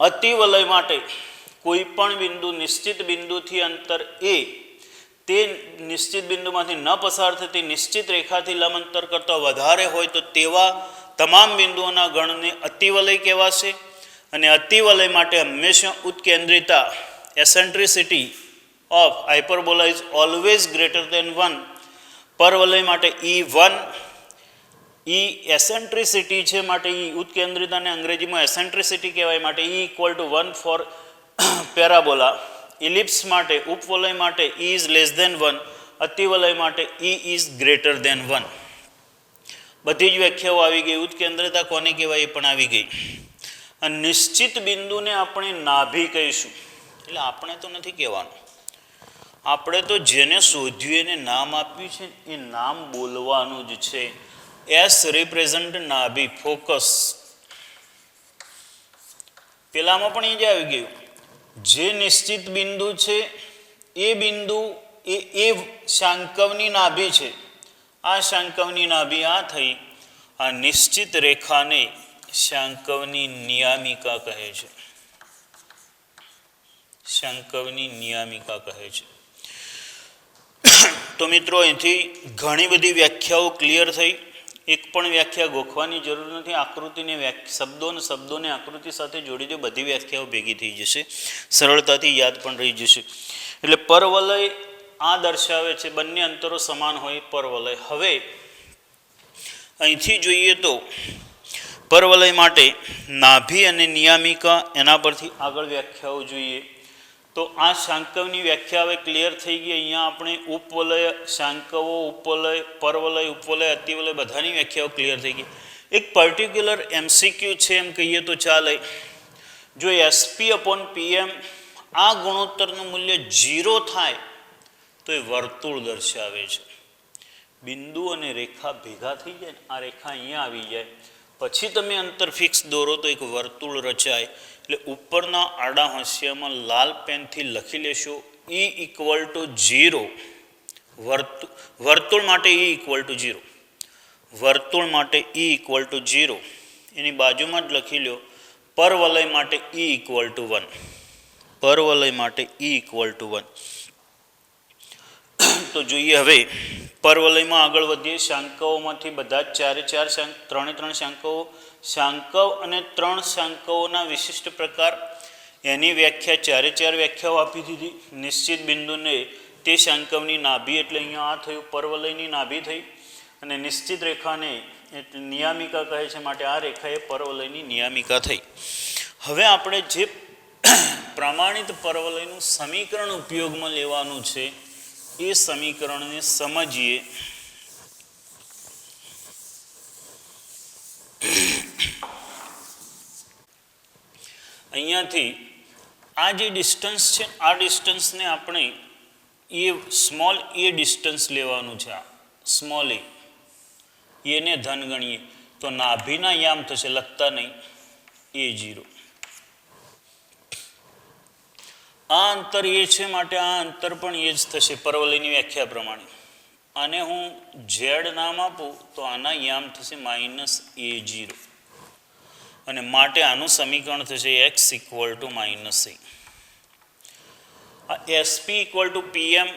અતિવલય માટે કોઈ પણ બિંદુ નિશ્ચિત બિંદુથી અંતર એ તે નિશ્ચિત બિંદુમાંથી ન પસાર થતી નિશ્ચિત રેખાથી લંબાંતર કરતાં વધારે હોય તો તેવા તમામ બિંદુઓના ગણને અતિવલય કહેવાશે. અને અતિવલય માટે હંમેશા ઉત્કેન્દ્રિતા eccentricity of hyperbola is always greater than 1. પરવલય માટે E1, E એસેન્ટ્રિસિટી છે માટે E ઉત્કેન્દ્રિતાને અંગ્રેજીમાં એસેન્ટ્રિસિટી કહેવાય માટે E equal to 1 for parabola. Ellipse માટે ઉપવલય માટે E ઇઝ લેસ દેન 1, અતિવલય માટે E ઇઝ ગ્રેટર દેન 1. બધી જ વ્યાખ્યાઓ આવી ગઈ. ઉત્કેન્દ્રતા કોને કહેવાય એ પણ આવી ગઈ. અને નિશ્ચિત બિંદુને આપણે નાભી કહીશું. એટલે આપણે તો નથી કહેવાનું, આપણે તો જેને શોધ્યું એને નામ આપ્યું છે એ નામ બોલવાનું જ છે. એસ રિપ્રેઝન્ટ નાભી, ફોકસ. પેલામાં પણ એ જ આવી ગયું. જે નિશ્ચિત બિંદુ છે એ બિંદુ એ શાંકવની નાભી છે. આ શાંકવની નાભી આ થઈ. આ નિશ્ચિત રેખાને શાંકવની નિયામિકા કહે છે. શાંકવની નિયામિકા કહે છે. તો મિત્રો અહીંથી ઘણી બધી વ્યાખ્યાઓ ક્લિયર થઈ. એક પણ વ્યાખ્યા ગોખવાની જરૂર નથી. આકૃતિને શબ્દોને આકૃતિ સાથે જોડી દો, બધી વ્યાખ્યાઓ ભેગી થઈ જશે, સરળતાથી યાદ પણ રહી જશે. એટલે પરવલય આ દર્શાવે છે બંને અંતરો સમાન હોય પરવલય. હવે અહીંથી જોઈએ તો પરવલય માટે નાભી અને નિયામિકા, એના પરથી આગળ વ્યાખ્યાઓ જોઈએ તો આ શાંકવની વ્યાખ્યા હવે ક્લિયર થઈ ગઈ. અહીંયા આપણે ઉપવલય, શાંકવો, ઉપવલય, પરવલય, ઉપવલય, અતિવલય બધાની વ્યાખ્યાઓ ક્લિયર થઈ ગઈ. એક પર્ટિક્યુલર MCQ છે એમ કહીએ તો ચાલે. જો SP/PM આ ગુણોત્તરનું મૂલ્ય 0 થાય તો એ વર્તુળ દર્શાવે છે. બિંદુ અને રેખા ભેગા થઈ જાય ને, આ રેખા અહીંયા આવી જાય પછી તમે અંતર ફિક્સ દોરો તો એક વર્તુળ રચાય. એટલે ઉપરના આડા હાંસિયામાં લાલ પેનથી લખી લેશો E ઇક્વલ ટુ 0. વર્તુળ માટે E ઇક્વલ ટુ 0. વર્તુળ માટે E ઇક્વલ ટુ 0. એની બાજુમાં જ લખી લો પરવલય માટે E ઇક્વલ ટુ 1. પરવલય માટે E ઇક્વલ ટુ 1. તો જોઈએ હવે પરવલયમાં આગળ વધીએ. શાંકવોમાંથી બધા જ ત્રણે ત્રણ શાંકવો, શાંકવ અને 3 શાંકવોના વિશિષ્ટ પ્રકાર, એની વ્યાખ્યા ચારે વ્યાખ્યાઓ આપી દીધી. નિશ્ચિત બિંદુને તે શાંકવની નાભી એટલે અહીંયા આ થયું પરવલયની નાભી થઈ. અને નિશ્ચિત રેખાને એટલે નિયામિકા કહે છે માટે આ રેખા એ પરવલયની નિયામિકા થઈ. હવે આપણે જે પ્રમાણિત પરવલયનું સમીકરણ ઉપયોગમાં લેવાનું છે એ સમીકરણને સમજીએ. અહીંયાથી આ જે ડિસ્ટન્સ છે આ ડિસ્ટન્સને આપણે સ્મોલ એ ડિસ્ટન્સ લેવાનું છે. આ સ્મોલ એને ધન ગણીએ તો નાભીના યામ થશે, લખતા નહીં, A0. આ અંતર એ છે માટે આ અંતર પણ એ જ થશે પરવલયની વ્યાખ્યા પ્રમાણે. આને હું Z નામ આપું તો આના યામ થશે -A0 અને માટે આનું સમીકરણ થશે x ઇક્વલ ટુ -a. આ SP ઇક્વલ ટુ PM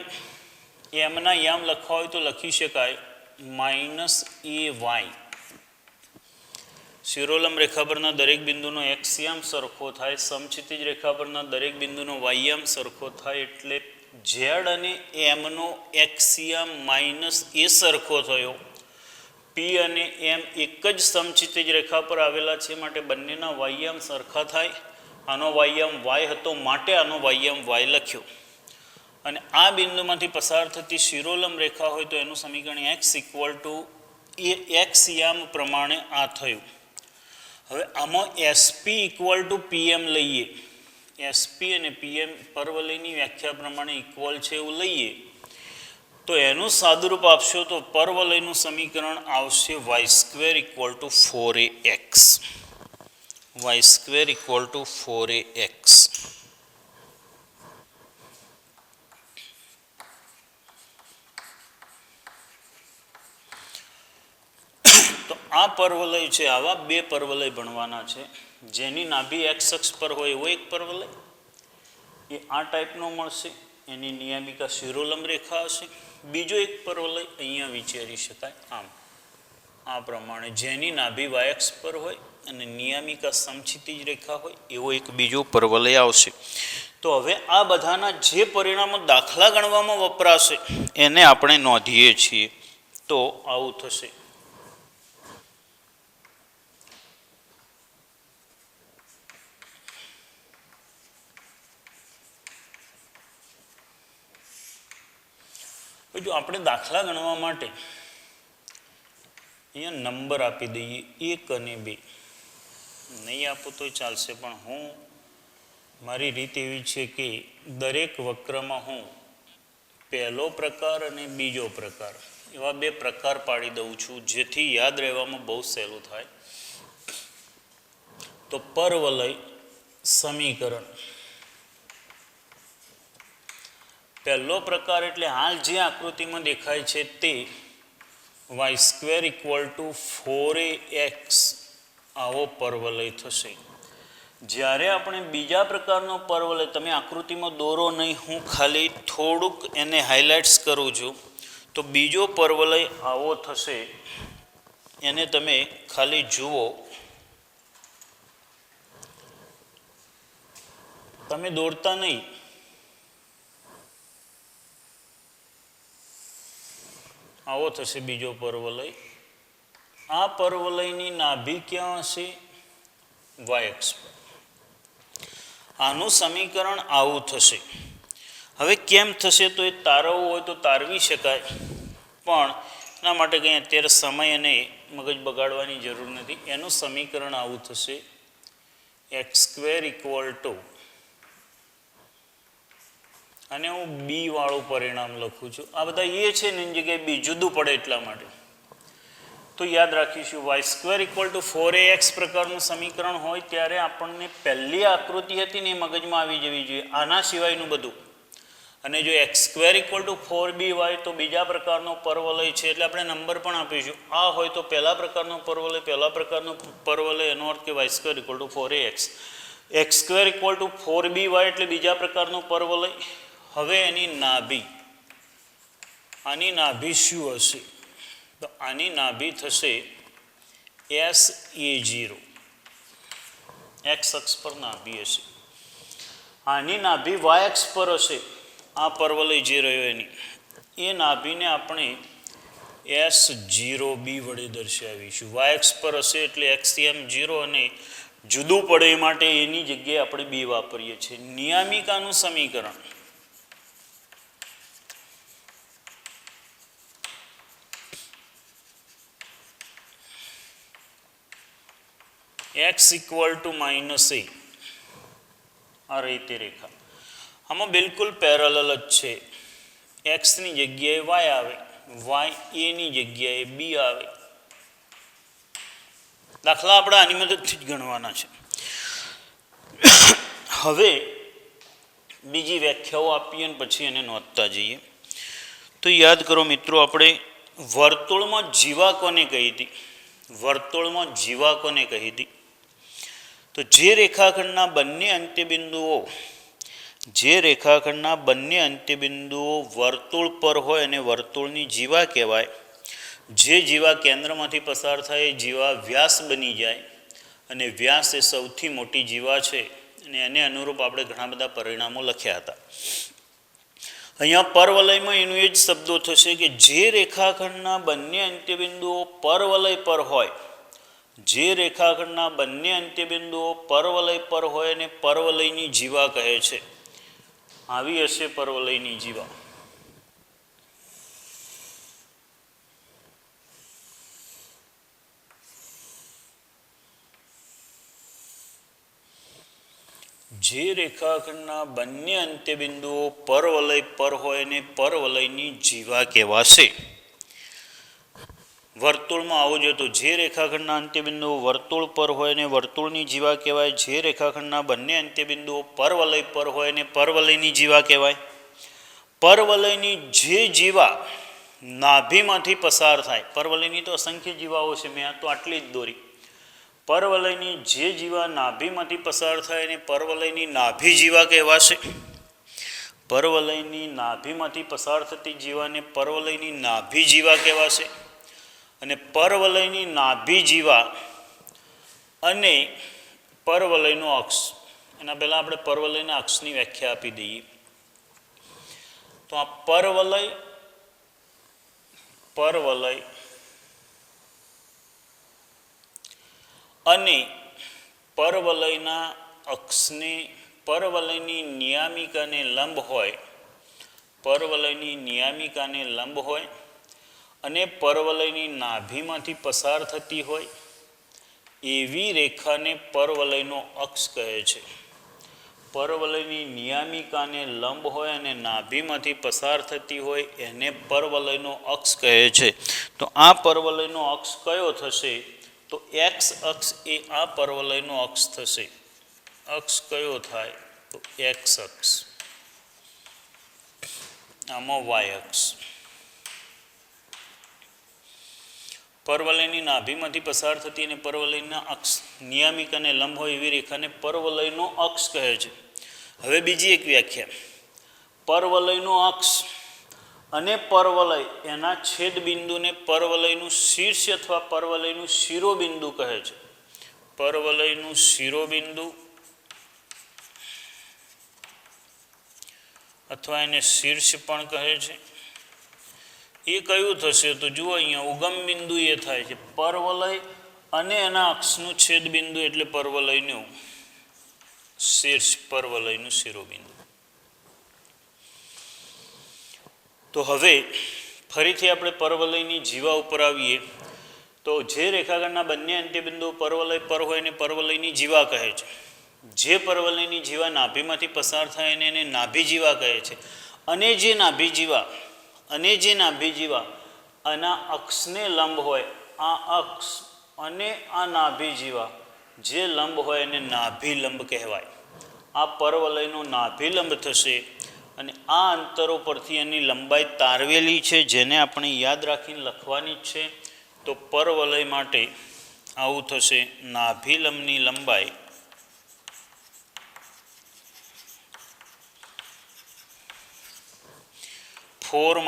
એમના યામ લખવા હોય તો લખી શકાય -ay. શિરોલંબ રેખા પરના દરેક બિંદુનો એક્સ યામ સરખો થાય, સમક્ષિતિજ રેખા પરના દરેક બિંદુનો વાય યામ સરખો થાય, એટલે ઝેડ અને એમનો એક્સ યામ -a સરખો થયો. પી અને એમ એક જ સમક્ષિતિજ રેખા પર આવેલા છે માટે બંનેના વાયયામ સરખા થાય. આનો વાયયામ વાય હતો માટે આનો વાયયામ વાય લખ્યો. અને આ બિંદુમાંથી પસાર થતી શિરોલંબ રેખા હોય તો એનું સમીકરણ x equal to A x યામ પ્રમાણે આ થયું. હવે આમાં એસપી ઇક્વલ ટુ પીએમ લઈએ. એસપી અને પીએમ પરવલયની વ્યાખ્યા પ્રમાણે ઇક્વલ છે એવું લઈએ તો એનું સાદુરૂપ આપશો તો પરવલયનું સમીકરણ આવશે y² equal to 4ax. y² equal to 4ax. તો આ પરવલય છે, આવા બે પરવલય ભણવાના છે. જેની નાભી એક્સ અક્ષ પર હોય એવો એક પરવલય, એ આ ટાઈપનો મળશે, એની નિયામિકા શિરોલંબ રેખા હશે. બીજો એક પરવલય અહીંયા વિચારી શકાય આમ, આ પ્રમાણે જેની નાભી વાયક્ષ પર હોય અને નિયામિકા સમક્ષિતિજ રેખા હોય એવો એક બીજો પરવલય આવશે. તો હવે આ બધાના જે પરિણામો દાખલા ગણવામાં વપરાશે એને આપણે નોંધીએ છીએ. તો આવું થશે. જો આપણે દાખલા ગણવા માટે અહીંયા નંબર આપી દઈએ 1 અને 2. નહીં આપો તોય ચાલશે, પણ હું મારી રીત એવી છે કે દરેક વક્રમાં હું પહેલો પ્રકાર અને બીજો પ્રકાર એવા બે પ્રકાર પાડી દઉં છું, જેથી યાદ રહેવામાં બહુ સહેલું થાય. તો પરવલય સમીકરણ પહેલો પ્રકાર એટલે હાલ જે આકૃતિમાં દેખાય છે તે y² ઇક્વલ ટુ 4ax આવો પરવલય થશે. જ્યારે આપણે બીજા પ્રકારનો પરવલય, તમે આકૃતિમાં દોરો નહીં, હું ખાલી થોડુંક એને હાઇલાઇટ્સ કરું છું, તો બીજો પરવલય આવો થશે. એને તમે ખાલી જુઓ, તમે દોરતા નહીં. આવો થશે બીજો પરવલય. આ પરવલયની નાભી ક્યાં હશે? વાયક્ષ પર. આનું સમીકરણ આવું થશે. હવે કેમ થશે તો એ તારવવું હોય તો તારવી શકાય, પણ એના માટે કંઈ અત્યારે સમય અને મગજ બગાડવાની જરૂર નથી. એનું સમીકરણ આવું થશે x² ઇક્વલ ટુ, અને હું બી વાળું પરિણામ લખું છું. આ બધા એ છે ને એની જગ્યાએ બી જુદું પડે એટલા માટે. તો યાદ રાખીશું y² ઇક્વલ ટુ 4ax પ્રકારનું સમીકરણ હોય ત્યારે આપણને પહેલી આકૃતિ હતી ને એ મગજમાં આવી જવી જોઈએ, આના સિવાયનું બધું. અને જો x² ઇક્વલ ટુ 4by તો બીજા પ્રકારનો પરવલય છે, એટલે આપણે નંબર પણ આપીશું. આ હોય તો પહેલા પ્રકારનો પરવલય, પહેલા પ્રકારનો પરવલય, એનો અર્થ કે y² equal to 4ax. x² equal to 4by એટલે બીજા પ્રકારનો પરવલય. હવે એની નાભી, આની નાભી શું હશે? તો આની નાભી થશે SA0. એક્સ અક્ષ પર નાભી હશે. આની નાભી વાય અક્ષ પર હશે. આ પરવલય જે રહ્યો એની એ નાભીને આપણે S0b વડે દર્શાવીશું. વાય અક્ષ પર હશે એટલે XM0, અને જુદું પડે એ માટે એની જગ્યાએ આપણે બી વાપરીએ છીએ. નિયામિકાનું સમીકરણ x ઇક્વલ ટુ -a. આ રીતે રેખા આમાં બિલકુલ પેરેલલ જ છે. એક્સની જગ્યાએ વાય આવે, વાય એની જગ્યાએ બી આવે. દાખલા આપણે આની મદદથી જ ગણવાના છે. હવે બીજી વ્યાખ્યાઓ આપીએ અને પછી એને નોંધતા જઈએ. તો યાદ કરો મિત્રો, આપણે વર્તુળમાં જીવા કોને કહી હતી? વર્તુળમાં જીવા કોને કહી હતી? તો જે રેખાખંડના બંને અંત્યબિંદુઓ જે રેખાખંડના બંને અંત્યબિંદુઓ વર્તુળ પર હોય અને વર્તુળની જીવા કહેવાય. જે જીવા કેન્દ્રમાંથી પસાર થાય એ જીવા વ્યાસ બની જાય અને વ્યાસ એ સૌથી મોટી જીવા છે અને એને અનુરૂપ આપણે ઘણા બધા પરિણામો લખ્યા હતા. અહીંયા પરવલયમાં એનું એ જ શબ્દો થશે કે જે રેખાખંડના બંને અંત્યબિંદુઓ પરવલય પર હોય, જે રેખાખંડના બંને અંત્યબિંદુઓ પરવલય પર હોય અને પરવલયની જીવા કહે છે. આવી હશે પરવલયની જીવા. જે રેખાખંડના બંને અંત્યબિંદુઓ પરવલય પર હોય અને પરવલયની જીવા કહેવાશે. વર્તુળમાં આવું જોઈએ તો જે રેખાખંડના અંત્યબિંદુઓ વર્તુળ પર હોય અને વર્તુળની જીવા કહેવાય. જે રેખાખંડના બંને અંત્યબિંદુઓ પરવલય પર હોય અને પરવલયની જીવા કહેવાય. પરવલયની જે જીવા નાભીમાંથી પસાર થાય, પરવલયની તો અસંખ્ય જીવાઓ છે, મેં આ તો આટલી જ દોરી. પરવલયની જે જીવા નાભીમાંથી પસાર થાય અને પરવલયની નાભી જીવા કહેવાશે. પરવલયની નાભીમાંથી પસાર થતી જીવાને પરવલયની નાભી જીવા કહેવાશે. અને પરવલયની નાભી જીવા અને પરવલયનો અક્ષ, એના પહેલાં આપણે પરવલયના અક્ષની વ્યાખ્યા આપી દઈએ. તો આ પરવલય અને પરવલયના અક્ષને પરવલયની નિયામિકાને લંબ હોય, પરવલયની નિયામિકાને લંબ હોય અને પરવલયની નાભીમાંથી પસાર થતી હોય એવી રેખાને પરવલયનો અક્ષ કહે છે. પરવલયની નિયામિકાને લંબ હોય અને નાભીમાંથી પસાર થતી હોય એને પરવલયનો અક્ષ કહે છે. તો આ પરવલયનો અક્ષ કયો થશે? તો એક્સ અક્ષ એ આ પરવલયનો અક્ષ થશે. અક્ષ કયો થાય? તો એક્સ અક્ષ. આમાં વાય અક્ષ. પરવલયની નાભીમાંથી પસાર થતી અને પરવલયના અક્ષ નિયામિક અને લંબ હોય એવી રેખાને પરવલયનો અક્ષ કહે છે. હવે બીજી એક વ્યાખ્યા, પરવલયનો અક્ષ અને પરવલય એના છેદબિંદુને પરવલયનું શીર્ષ અથવા પરવલયનું શિરોબિંદુ કહે છે. પરવલયનું શિરોબિંદુ અથવા એને શીર્ષ પણ કહે છે. એ કયું થશે? તો જુઓ અહીંયા ઉગમ બિંદુ એ થાય છે પરવલય અને એના અક્ષનું છેદબિંદુ એટલે પરવલયનું શીર્ષ, પરવલયનું શિરોબિંદુ. તો હવે ફરીથી આપણે પરવલયની જીવા ઉપર આવીએ તો જે રેખાખંડના બંને અંત્યબિંદુઓ પરવલય પર હોય એને પરવલયની જીવા કહે છે. જે પરવલયની જીવા નાભીમાંથી પસાર થાય એને નાભી જીવા કહે છે. અને જે નાભી જીવા આના અક્ષને લંબ હોય, આ અક્ષ અને આ નાભી જીવા જે લંબ હોય એને નાભિલંબ કહેવાય. આ પરવલયનો નાભિલંબ થશે અને આ અંતરો પરથી એની લંબાઈ તારવેલી છે જેને આપણે યાદ રાખીને લખવાની જ છે. તો પરવલય માટે આવું થશે: નાભિલંબની લંબાઈ (4)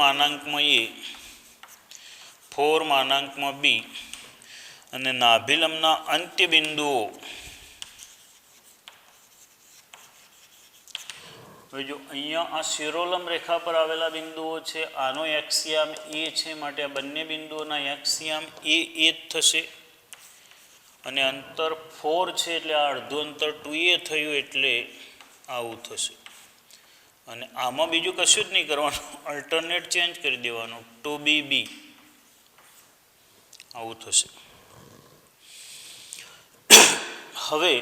b અને નાભિલંબના અંત્યબિંદુઓ. હવે જો અહીંયા આ શિરોલંબ રેખા પર આવેલા બિંદુઓ છે, આનો એક્સિયામ એ છે, માટે આ બંને બિંદુઓના એક્સિયામ એ જ થશે. અને અંતર 4 છે એટલે આ અડધું અંતર 2a થયું એટલે આવું થશે. અને આમાં બીજું કશું જ નહીં કરવાનું, અલ્ટરનેટ ચેન્જ કરી દેવાનું, 2bb આવું થશે. હવે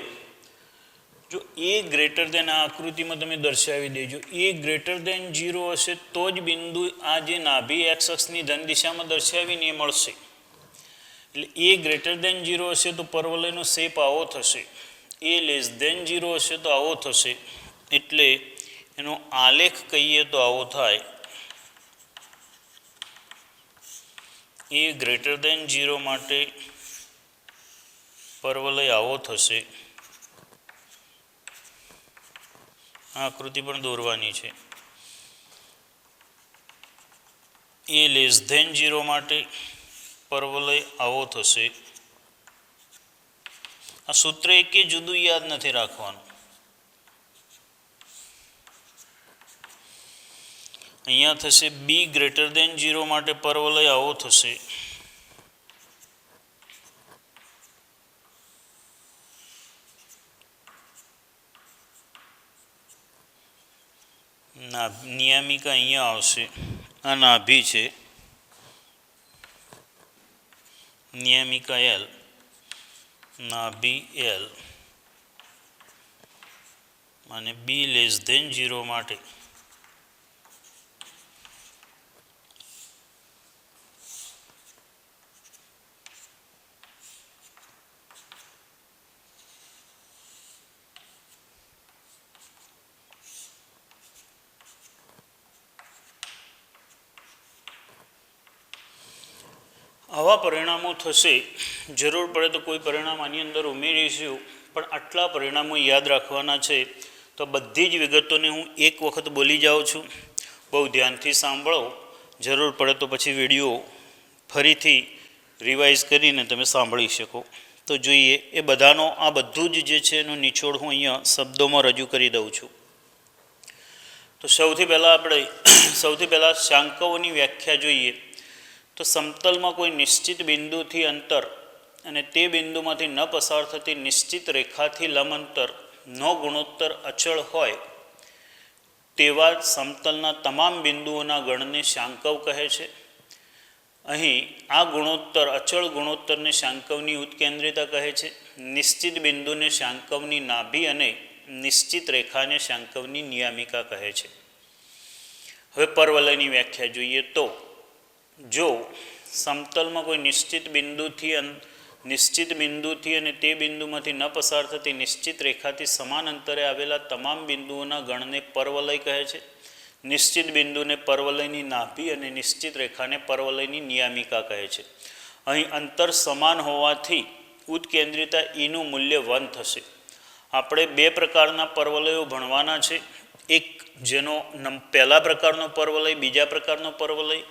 જો એ ગ્રેટર દેન, આ આકૃતિમાં તમે દર્શાવી દેજો, એ ગ્રેટર દેન 0 હશે તો જ બિંદુ આ જે નાભી એક્સ અક્ષની ધન દિશામાં દર્શાવીને એ મળશે. એટલે એ ગ્રેટર દેન 0 હશે તો પરવલયનો શેપ આવો થશે. એ લેસ દેન 0 હશે તો આવો થશે. એટલે એનો આલેખ કહીએ તો આવો થાય: એ ગ્રેટર દેન 0 માટે પરવલય આવો થશે. આ આકૃતિ પણ દોરવાની છે. એ લેસ ધેન 0 માટે પરવલય આવો થશે. આ સૂત્ર એકે જુદું યાદ નથી રાખવાનું. અહીંયા થશે બી ગ્રેટર દેન 0 માટે પરવલય આવો થશે. નિયામિકા અહીંયા આવશે. આ નાભી છે, નિયામિકા એલ, નાભી એલ અને બી લેસ ધેન 0 માટે આવા પરિણામો થશે. જરૂર પડે તો કોઈ પરિણામ આની અંદર ઉમેરીશું, પણ આટલા પરિણામો યાદ રાખવાના છે. તો બધી જ વિગતોને હું એક વખત બોલી જાઉં છું, બહુ ધ્યાનથી સાંભળો. જરૂર પડે તો પછી વિડીયો ફરીથી રિવાઇઝ કરીને તમે સાંભળી શકો. તો જોઈએ એ બધાનો આ બધું જ જે છે એનો નિચોડ હું અહીંયા શબ્દોમાં રજૂ કરી દઉં છું. તો સૌથી પહેલાં શાંકઓની વ્યાખ્યા જોઈએ. તો સમતલમાં કોઈ નિશ્ચિત બિંદુથી અંતર અને તે બિંદુમાંથી ન પસાર થતી નિશ્ચિત રેખાથી લંબ અંતરનો ગુણોત્તર અચળ હોય તેવા સમતલના તમામ બિંદુઓના ગણને શાંકવ કહે છે. અહીં આ ગુણોત્તર અચળ ગુણોત્તરને શાંકવની ઉત્કેન્દ્રિતા કહે છે. નિશ્ચિત બિંદુને શાંકવની નાભી અને નિશ્ચિત રેખાને શાંકવની નિયામિકા કહે છે. હવે પરવલયની વ્યાખ્યા જોઈએ. તો જો સમતલમાં કોઈ નિશ્ચિત બિંદુથી અને તે બિંદુમાંથી ન પસાર થતી નિશ્ચિત રેખાથી સમાન અંતરે આવેલા તમામ બિંદુઓના ગણને પરવલય કહે છે. નિશ્ચિત બિંદુને પરવલયની નાભી અને નિશ્ચિત રેખાને પરવલયની નિયામિકા કહે છે. અહીં અંતર સમાન હોવાથી ઉત્કેન્દ્રિતા ઈનું મૂલ્ય 1 થશે. આપણે બે પ્રકારના પરવલયો ભણવાના છે. એક જેનો પહેલા પ્રકારનો પરવલય, બીજા પ્રકારનો પરવલય.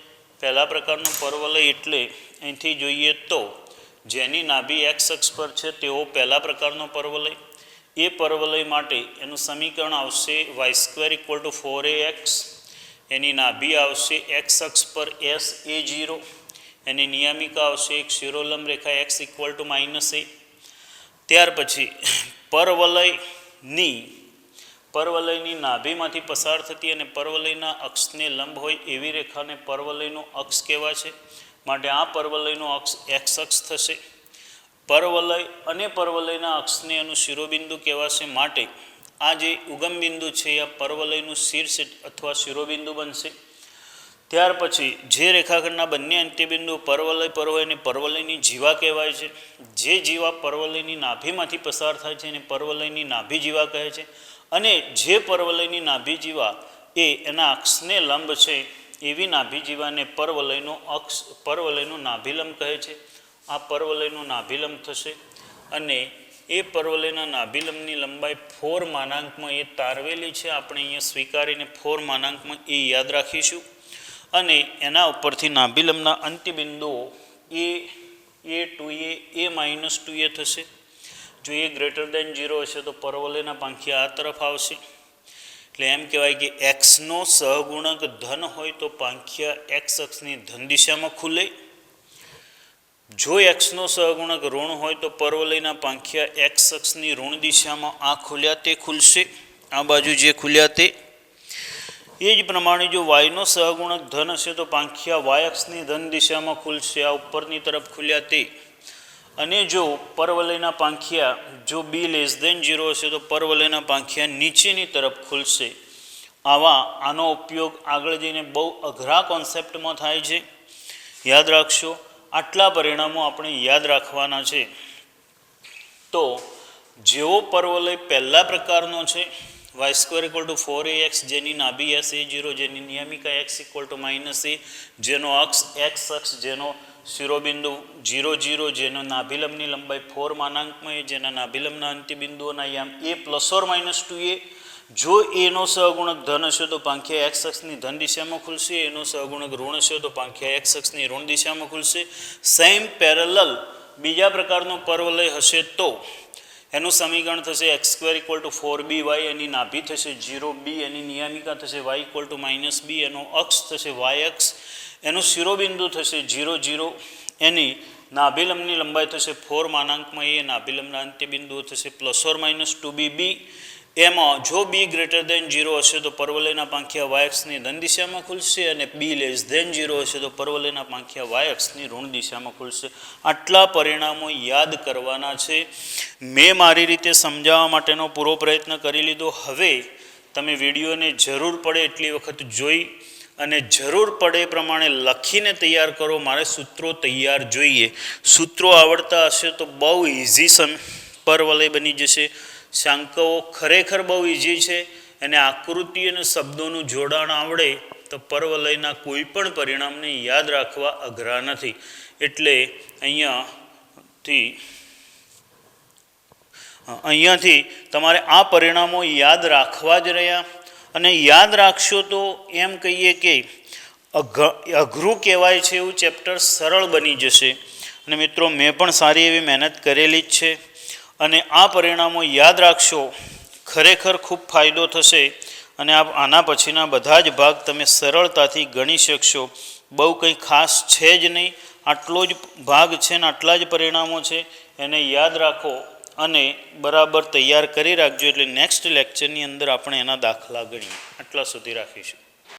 પહેલા પ્રકારનો પરવલય એટલે અહીંથી જોઈએ તો જેની નાભી એક્સ અક્ષ પર છે તેવો પહેલા પ્રકારનો પરવલય. એ પરવલય માટે એનું સમીકરણ આવશે y² = 4ax. એની નાભી આવશે એક્સ અક્ષ પર SA0. એની નિયામિકા આવશે એક શિરોલંબ રેખા x = -a. ત્યાર પછી પરવલયની નાભીમાંથી પસાર થતી અને પરવલયના અક્ષને લંબ હોય એવી રેખાને પરવલયનો અક્ષ કહેવા છે. માટે આ પરવલયનો અક્ષ એક્સ અક્ષ થશે. પરવલય અને પરવલયના અક્ષને એનું શિરોબિંદુ કહેવાશે. માટે આ જે ઉગમ બિંદુ છે આ પરવલયનું શીર્ષ અથવા શિરોબિંદુ બનશે. ત્યાર પછી જે રેખાખંડના બંને અંત્યબિંદુ પરવલય હોય અને પરવલયની જીવા કહેવાય છે. જે જીવા પરવલયની નાભીમાંથી પસાર થાય છે એને પરવલયની નાભી જીવા કહે છે. અને જે પરવલયની નાભી જીવા એ એના અક્ષને લંબ છે એવી નાભી જીવાને પરવલયનો નાભિલંબ કહે છે. આ પરવલયનો નાભિલંબ થશે અને એ પરવલયના નાભિલંબની લંબાઈ 4 માનાંકમાં એ તારવેલી છે. આપણે અહીંયા સ્વીકારીને 4 માનાંકમાં એ યાદ રાખીશું. અને એના ઉપરથી નાભિલંબના અંત્યબિંદુઓ a -2a થશે. જો એ ગ્રેટર દેન 0 હશે તો પરવલયના પાંખિયા આ તરફ આવશે. એટલે એમ કહેવાય કે એક્સનો સહગુણક ધન હોય તો પાંખિયા એક્સ અક્ષની ધન દિશામાં ખુલે. જો એક્સનો સહગુણક ઋણ હોય તો પરવલયના પાંખિયા એક્સ અક્ષની ઋણ દિશામાં આ ખુલ્યા તે ખુલશે. આ બાજુ જે ખુલ્યા તે. એ જ પ્રમાણે જો વાયનો સહગુણક ધન હશે તો પાંખિયા વાય અક્ષની ધન દિશામાં ખુલશે. આ ઉપરની તરફ ખુલ્યા તે. અને જો પરવલયના પાંખિયા જો બી લેસ દેન 0 હશે તો પરવલયના પાંખિયા નીચેની તરફ ખુલશે. આનો ઉપયોગ આગળ જઈને બહુ અઘરા કોન્સેપ્ટમાં થાય છે. યાદ રાખશો. આટલા પરિણામો આપણે યાદ રાખવાના છે. તો જેવો પરવલય પહેલા પ્રકારનો છે y² = 4ax, જેની નાભી SA0, જેની નિયામિકા x = -a, જેનો અક્ષ એક્સ અક્ષ, જેનો શિરોબિંદુ 0 0, જેનો નાભિલંબની લંબાઈ 4 માનાંકમાં એ, જેના નાભિલંબના અંત્યબિંદુઓના યામ a ± 2a, જો એનો સહગુણક ધન હશે તો પાંખિયા એક્સ અક્ષની ધન દિશામાં ખુલશે, એનો સહગુણક ઋણ હશે તો પાંખિયા એક્સ અક્ષની ઋણ દિશામાં ખુલશે. સેમ પેરેલલ બીજા પ્રકારનો પરવલય હશે તો એનું સમીકરણ થશે x² = 4by, એની નાભી થશે 0b, એની નિયામિકા થશે y = -b, એનો અક્ષ થશે y અક્ષ, એનું શિરોબિંદુ થશે 0 0, એની નાભિલંબની લંબાઈ થશે 4 a, નાભિલંબના અંત્યબિંદુઓ થશે ±2bb. એમાં જો b > 0 હશે તો પરવલયના પાંખિયા y અક્ષની ધન દિશામાં ખુલશે અને b < 0 હશે તો પરવલયના પાંખિયા y અક્ષની ઋણ દિશામાં ખુલશે. આટલા પરિણામો યાદ કરવાના છે. મેં મારી રીતે સમજાવવા માટેનો પૂરો પ્રયત્ન કરી લીધો. હવે તમે વિડીયોને જરૂર પડે એટલી વખત જોઈ અને જરૂર પડે એ પ્રમાણે લખીને તૈયાર કરો. મારે સૂત્રો તૈયાર જોઈએ. સૂત્રો આવડતા હશે તો બહુ ઇઝી પરવલય બની જશે. શાંકઓ ખરેખર બહુ ઇઝી છે. એને આકૃતિ અને શબ્દોનું જોડાણ આવડે તો પરવલયના કોઈ પણ પરિણામને યાદ રાખવા અઘરા નથી. એટલે અહીંયાથી તમારે આ પરિણામો યાદ રાખવા જ રહ્યા. અને યાદ રાખશો તો એમ કહીએ કે અઘરું કહેવાય છે એવું ચેપ્ટર સરળ બની જશે. અને મિત્રો મેં પણ સારી એવી મહેનત કરેલી જ છે. અને આ પરિણામો યાદ રાખશો ખરેખર ખૂબ ફાયદો થશે. અને આના પછીના બધા જ ભાગ તમે સરળતાથી ગણી શકશો. બહુ કંઈ ખાસ છે જ નહીં. આટલો જ ભાગ છે ને આટલા જ પરિણામો છે. એને યાદ રાખો અને બરાબર તૈયાર કરી રાખજો. એટલે નેક્સ્ટ લેક્ચરની અંદર આપણે એના દાખલા ગણીએ. આટલા સુધી રાખીશું.